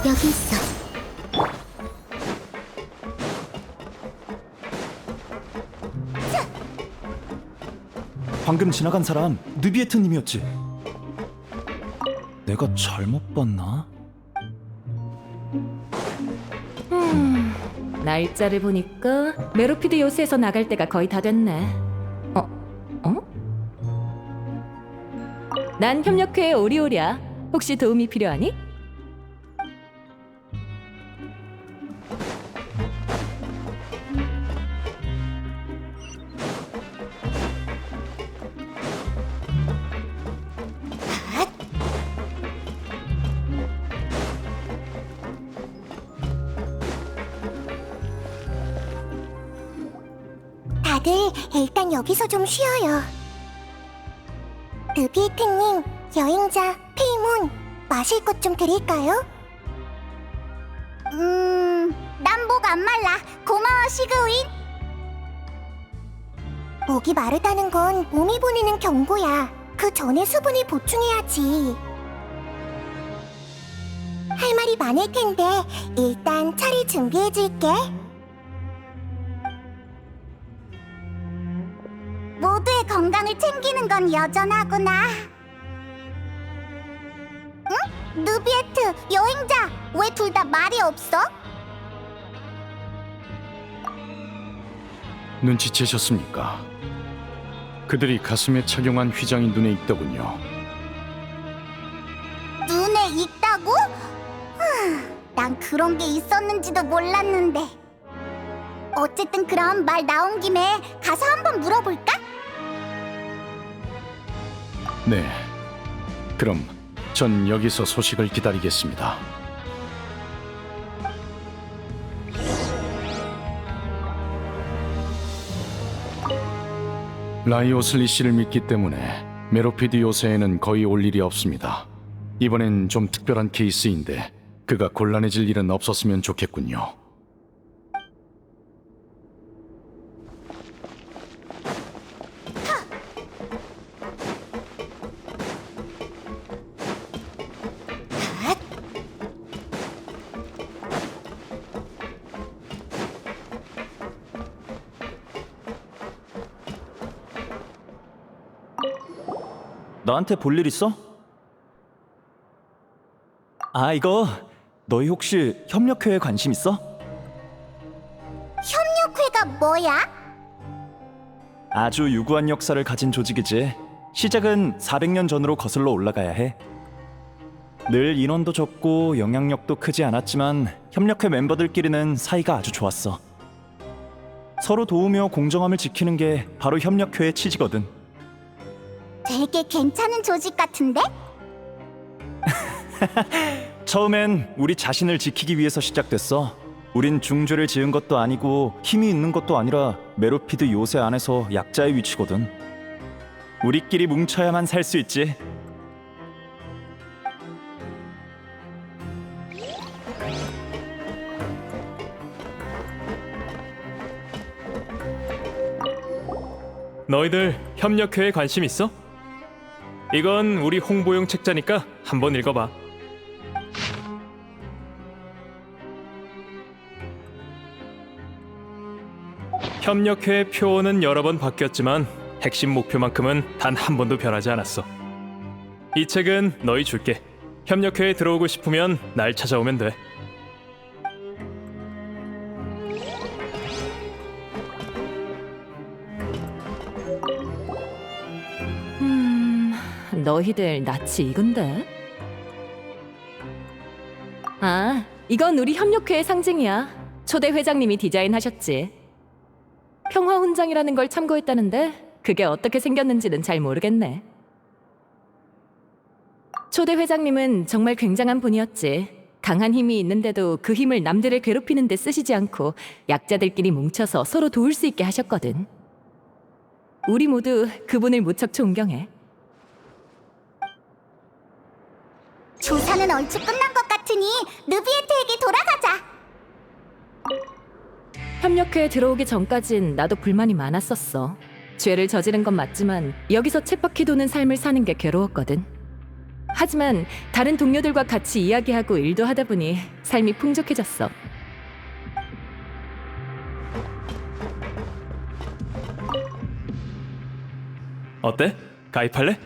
여기 있어.
방금 지나간 사람 느비에트님이었지? 내가 잘못 봤나?
날짜를 보니까 메로피드 요새에서 나갈 때가 거의 다 됐네. 난 협력회의 오리오리야. 혹시 도움이 필요하니?
다들 일단 여기서 좀 쉬어요. 느비에트님, 여행자 페이몬, 마실 것 좀 드릴까요? 난 목 안 말라. 고마워, 시그윈. 목이 마르다는 건 몸이 보내는 경고야. 그 전에 수분을 보충해야지. 할 말이 많을 텐데 일단 차를 준비해줄게. 모두의 건강을 챙기는 건 여전하구나. 응? 느비에트, 여행자, 왜 둘 다 말이 없어?
눈치채셨습니까? 그들이 가슴에 착용한 휘장이 눈에 익더군요.
눈에 익다고? 난 그런 게 있었는지도 몰랐는데. 어쨌든 그럼 말 나온 김에 가서 한번 물어볼까?
네, 그럼 전 여기서 소식을 기다리겠습니다. 라이 오슬리 씨를 믿기 때문에 메로피드 요새에는 거의 올 일이 없습니다. 이번엔 좀 특별한 케이스인데 그가 곤란해질 일은 없었으면 좋겠군요.
나한테 볼 일 있어? 이거 너희 혹시 협력회에 관심 있어?
협력회가 뭐야?
아주 유구한 역사를 가진 조직이지. 시작은 400년 전으로 거슬러 올라가야 해. 늘 인원도 적고 영향력도 크지 않았지만 협력회 멤버들끼리는 사이가 아주 좋았어. 서로 도우며 공정함을 지키는 게 바로 협력회의 취지거든.
되게 괜찮은 조직 같은데?
처음엔 우리 자신을 지키기 위해서 시작됐어. 우린 중죄를 지은 것도 아니고 힘이 있는 것도 아니라 메로피드 요새 안에서 약자의 위치거든. 우리끼리 뭉쳐야만 살 수 있지.
너희들 협력회에 관심 있어? 이건 우리 홍보용 책자니까 한번 읽어봐. 협력회의 표어는 여러 번 바뀌었지만 핵심 목표만큼은 단 한 번도 변하지 않았어. 이 책은 너희 줄게. 협력회에 들어오고 싶으면 날 찾아오면 돼.
너희들 낯이 익은데? 아, 이건 우리 협력회의 상징이야. 초대 회장님이 디자인하셨지. 평화 훈장이라는 걸 참고했다는데 그게 어떻게 생겼는지는 잘 모르겠네. 초대 회장님은 정말 굉장한 분이었지. 강한 힘이 있는데도 그 힘을 남들을 괴롭히는 데 쓰시지 않고 약자들끼리 뭉쳐서 서로 도울 수 있게 하셨거든. 우리 모두 그분을 무척 존경해.
조사는 얼추 끝난 것 같으니 느비에트에게 돌아가자.
협력회에 들어오기 전까진 나도 불만이 많았었어. 죄를 저지른 건 맞지만 여기서 쳇바퀴 도는 삶을 사는 게 괴로웠거든. 하지만 다른 동료들과 같이 이야기하고 일도 하다 보니 삶이 풍족해졌어.
어때? 가입할래?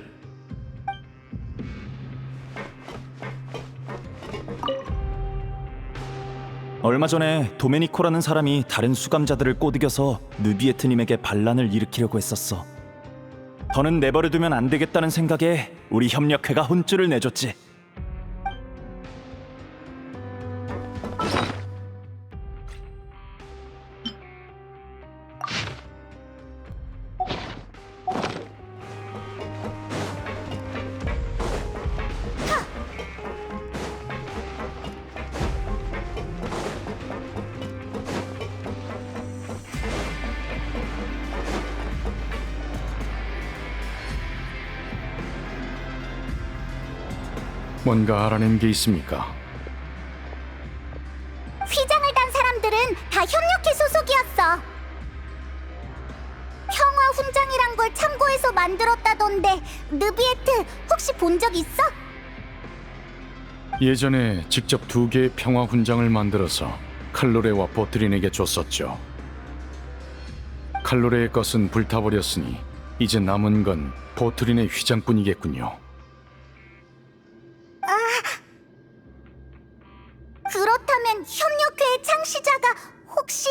얼마 전에 도메니코라는 사람이 다른 수감자들을 꼬드겨서 느비에트님에게 반란을 일으키려고 했었어. 더는 내버려두면 안 되겠다는 생각에 우리 협력회가 혼쭐을 내줬지.
뭔가 알아낸 게 있습니까?
휘장을 단 사람들은 다 협력회 소속이었어. 평화 훈장이란 걸 참고해서 만들었다던데 느비에트 혹시 본 적 있어?
예전에 직접 2개의 평화 훈장을 만들어서 칼로레와 보트린에게 줬었죠. 칼로레의 것은 불타버렸으니 이제 남은 건 보트린의 휘장뿐이겠군요.
그렇다면 협력회의 창시자가 혹시...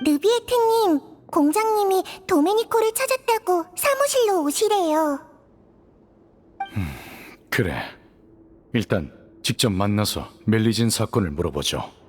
느비에트님, 공장님이 도메니코를 찾았다고 사무실로 오시래요.
그래. 일단 직접 만나서 멜리진 사건을 물어보죠.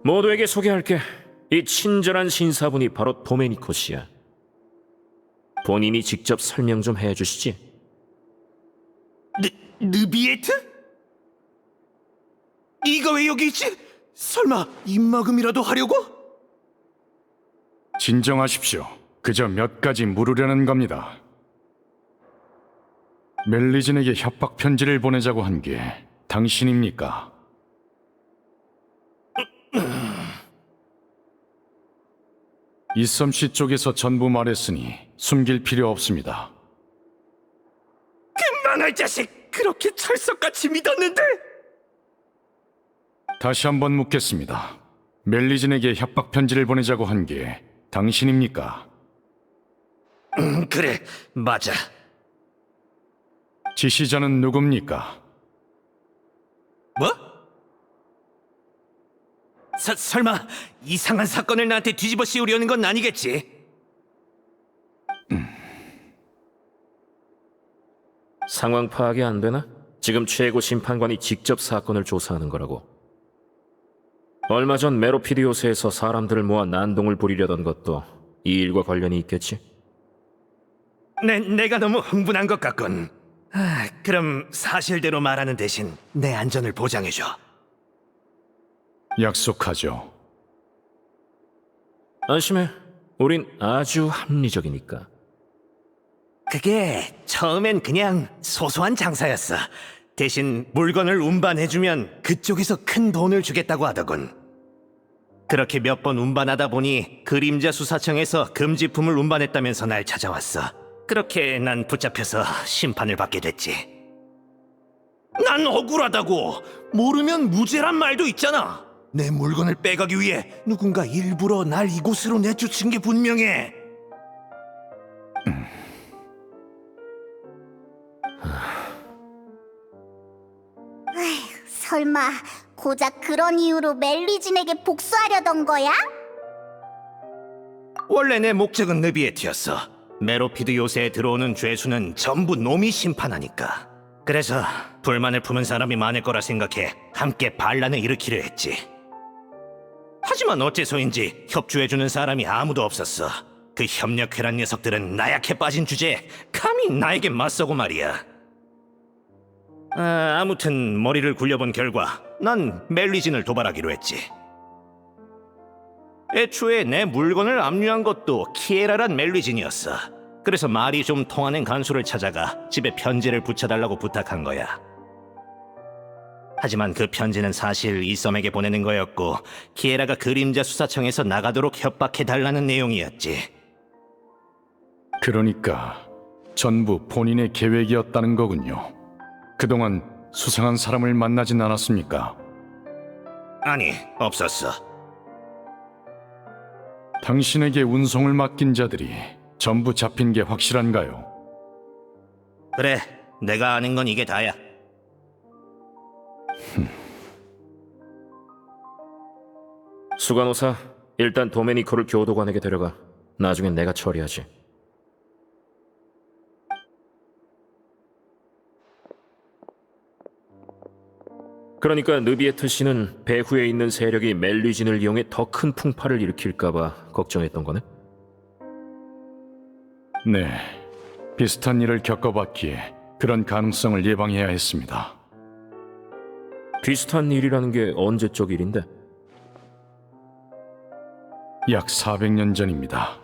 모두에게 소개할게. 이 친절한 신사분이 바로 도메니코 씨야. 본인이 직접 설명 좀 해주시지.
느비에트? 네가 왜 여기 있지? 설마 입막음이라도 하려고?
진정하십시오. 그저 몇 가지 물으려는 겁니다. 멜리진에게 협박 편지를 보내자고 한 게 당신입니까? 이섬씨 쪽에서 전부 말했으니 숨길 필요 없습니다.
그 망할 자식, 그렇게 철석같이 믿었는데.
다시 한번 묻겠습니다. 멜리진에게 협박 편지를 보내자고 한 게 당신입니까?
그래, 맞아.
지시자는 누굽니까?
뭐? 설마 이상한 사건을 나한테 뒤집어 씌우려는 건 아니겠지?
상황 파악이 안 되나? 지금 최고 심판관이 직접 사건을 조사하는 거라고. 얼마 전 메로피드 요새에서 사람들을 모아 난동을 부리려던 것도 이 일과 관련이 있겠지?
내가 너무 흥분한 것 같군. 그럼 사실대로 말하는 대신 내 안전을 보장해줘.
약속하죠.
안심해. 우린 아주 합리적이니까.
그게 처음엔 그냥 소소한 장사였어. 대신 물건을 운반해주면 그쪽에서 큰 돈을 주겠다고 하더군. 그렇게 몇 번 운반하다 보니 그림자 수사청에서 금지품을 운반했다면서 날 찾아왔어. 그렇게 난 붙잡혀서 심판을 받게 됐지. 난 억울하다고. 모르면 무죄란 말도 있잖아. 내 물건을 빼가기 위해 누군가 일부러 날 이곳으로 내쫓은 게 분명해.
설마 고작 그런 이유로 멜리진에게 복수하려던 거야?
원래 내 목적은 느비에트였어. 메로피드 요새에 들어오는 죄수는 전부 놈이 심판하니까. 그래서 불만을 품은 사람이 많을 거라 생각해 함께 반란을 일으키려 했지. 하지만 어째서인지 협조해주는 사람이 아무도 없었어. 그 협력회란 녀석들은 나약해 빠진 주제에 감히 나에게 맞서고 말이야. 아무튼 머리를 굴려본 결과 난 멜리진을 도발하기로 했지. 애초에 내 물건을 압류한 것도 키에라란 멜리진이었어. 그래서 말이 좀 통하는 간수를 찾아가 집에 편지를 붙여달라고 부탁한 거야. 하지만 그 편지는 사실 이썸에게 보내는 거였고 키에라가 그림자 수사청에서 나가도록 협박해달라는 내용이었지.
그러니까 전부 본인의 계획이었다는 거군요. 그동안 수상한 사람을 만나진 않았습니까?
아니, 없었어.
당신에게 운송을 맡긴 자들이 전부 잡힌 게 확실한가요?
그래, 내가 아는 건 이게 다야.
수간호사, 일단 도메니코를 교도관에게 데려가. 나중엔 내가 처리하지. 그러니까 느비에트 씨는 배후에 있는 세력이 멜리진을 이용해 더 큰 풍파를 일으킬까봐 걱정했던 거네?
네, 비슷한 일을 겪어봤기에 그런 가능성을 예방해야 했습니다.
비슷한 일이라는 게 언제적 일인데?
약 400년 전입니다.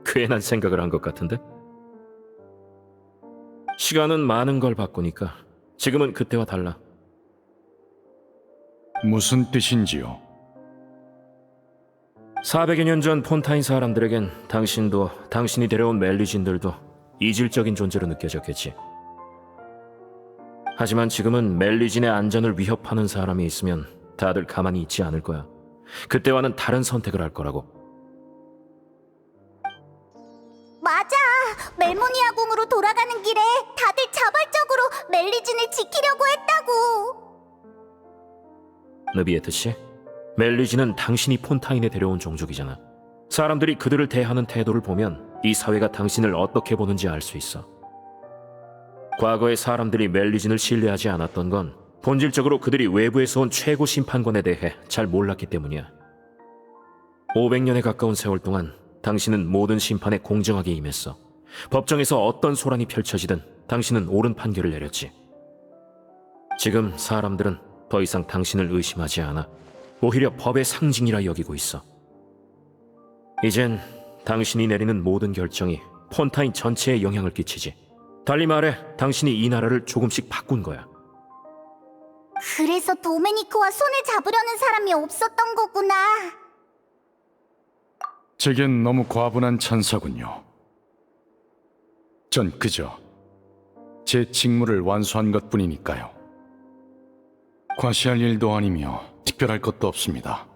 괜한 생각을 한 것 같은데? 시간은 많은 걸 바꾸니까 지금은 그때와 달라.
무슨 뜻인지요?
400여 년 전 폰타인 사람들에겐 당신도 당신이 데려온 멜리진들도 이질적인 존재로 느껴졌겠지. 하지만 지금은 멜리진의 안전을 위협하는 사람이 있으면 다들 가만히 있지 않을 거야. 그때와는 다른 선택을 할 거라고.
맞아. 멜모니아 궁으로 돌아가는 길에 다들 자발적으로 멜리진을 지키려고 했다고.
느비에트 씨, 멜리진은 당신이 폰타인에 데려온 종족이잖아. 사람들이 그들을 대하는 태도를 보면 이 사회가 당신을 어떻게 보는지 알 수 있어. 과거에 사람들이 멜리진을 신뢰하지 않았던 건 본질적으로 그들이 외부에서 온 최고 심판관에 대해 잘 몰랐기 때문이야. 500년에 가까운 세월 동안 당신은 모든 심판에 공정하게 임했어. 법정에서 어떤 소란이 펼쳐지든 당신은 옳은 판결을 내렸지. 지금 사람들은 더 이상 당신을 의심하지 않아. 오히려 법의 상징이라 여기고 있어. 이젠 당신이 내리는 모든 결정이 폰타인 전체에 영향을 끼치지. 달리 말해, 당신이 이 나라를 조금씩 바꾼 거야.
그래서 도메니코와 손을 잡으려는 사람이 없었던 거구나.
제겐 너무 과분한 찬사군요. 전 그저 제 직무를 완수한 것뿐이니까요. 과시할 일도 아니며 특별할 것도 없습니다.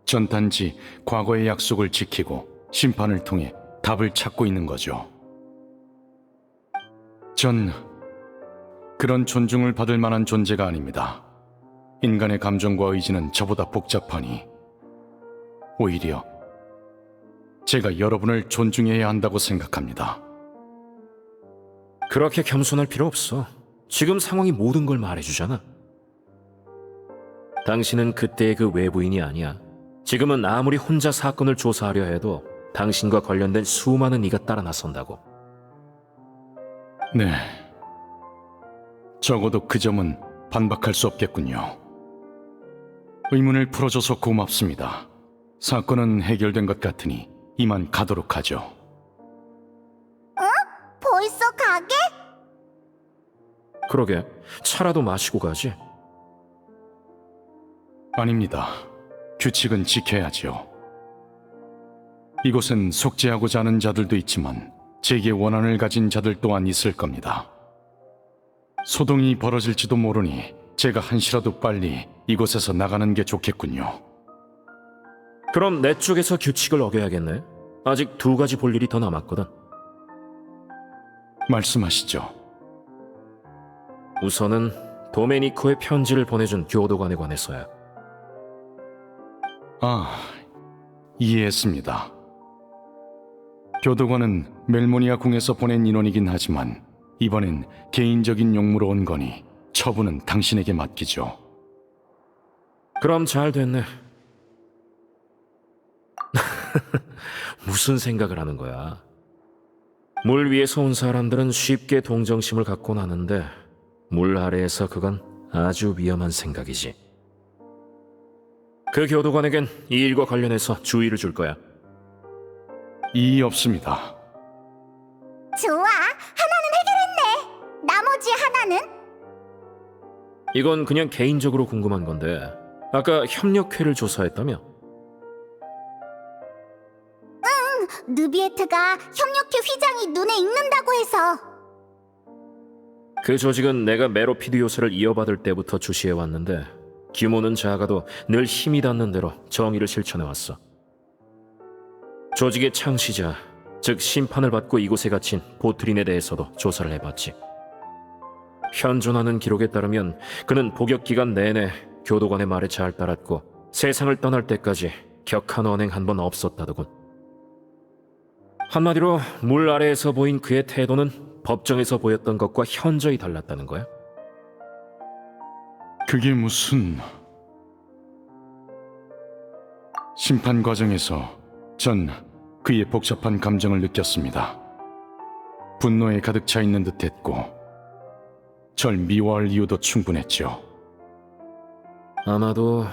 전 단지 과거의 약속을 지키고 심판을 통해 답을 찾고 있는 거죠. 전 그런 존중을 받을 만한 존재가 아닙니다. 인간의 감정과 의지는 저보다 복잡하니 오히려 제가 여러분을 존중해야 한다고 생각합니다.
그렇게 겸손할 필요 없어. 지금 상황이 모든 걸 말해주잖아. 당신은 그때의 그 외부인이 아니야. 지금은 아무리 혼자 사건을 조사하려 해도 당신과 관련된 수많은 이가 따라 나선다고.
네. 적어도 그 점은 반박할 수 없겠군요. 의문을 풀어줘서 고맙습니다. 사건은 해결된 것 같으니 이만 가도록 하죠.
벌써 가게?
그러게, 차라도 마시고 가지.
아닙니다. 규칙은 지켜야지요. 이곳엔 속죄하고자 하는 자들도 있지만 제게 원한을 가진 자들 또한 있을 겁니다. 소동이 벌어질지도 모르니 제가 한시라도 빨리 이곳에서 나가는 게 좋겠군요.
그럼 내 쪽에서 규칙을 어겨야겠네. 아직 2가지 볼 일이 더 남았거든.
말씀하시죠.
우선은 도메니코의 편지를 보내준 교도관에 관해서야.
이해했습니다. 교도관은 멜모니아 궁에서 보낸 인원이긴 하지만 이번엔 개인적인 용무로 온 거니 처분은 당신에게 맡기죠.
그럼 잘 됐네. 무슨 생각을 하는 거야? 물 위에서 온 사람들은 쉽게 동정심을 갖곤 하는데 물 아래에서 그건 아주 위험한 생각이지. 그 교도관에겐 이 일과 관련해서 주의를 줄 거야.
이의 없습니다.
좋아, 하나는 해결했네. 나머지 하나는?
이건 그냥 개인적으로 궁금한 건데 아까 협력회를 조사했다며?
느비에트가 협력회 휘장이 눈에 익는다고 해서.
그 조직은 내가 메로피드 요새를 이어받을 때부터 주시해왔는데 규모는 작아도 늘 힘이 닿는 대로 정의를 실천해왔어. 조직의 창시자, 즉 심판을 받고 이곳에 갇힌 보트린에 대해서도 조사를 해봤지. 현존하는 기록에 따르면 그는 복역 기간 내내 교도관의 말에 잘 따랐고 세상을 떠날 때까지 격한 언행 한 번 없었다더군. 한마디로 물 아래에서 보인 그의 태도는 법정에서 보였던 것과 현저히 달랐다는 거야.
그게 무슨... 심판 과정에서 전 그의 복잡한 감정을 느꼈습니다. 분노에 가득 차 있는 듯했고 절 미워할 이유도 충분했죠.
아마도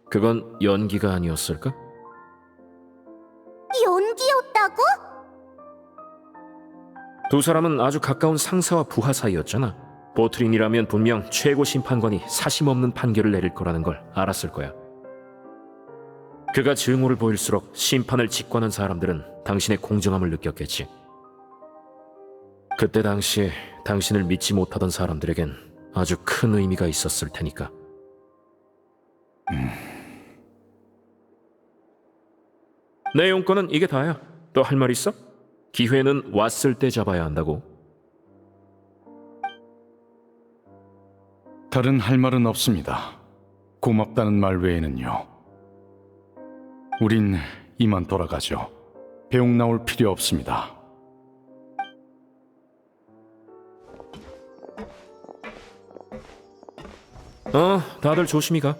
그건 연기가 아니었을까?
연기였다고?
두 사람은 아주 가까운 상사와 부하 사이였잖아. 보트린이라면 분명 최고 심판관이 사심없는 판결을 내릴 거라는 걸 알았을 거야. 그가 증오를 보일수록 심판을 직관한 사람들은 당신의 공정함을 느꼈겠지. 그때 당시 당신을 믿지 못하던 사람들에겐 아주 큰 의미가 있었을 테니까. 내 용건은 이게 다야. 또 할 말 있어? 기회는 왔을 때 잡아야 한다고.
다른 할 말은 없습니다. 고맙다는 말 외에는요. 우린 이만 돌아가죠. 배웅 나올 필요 없습니다.
다들 조심히 가.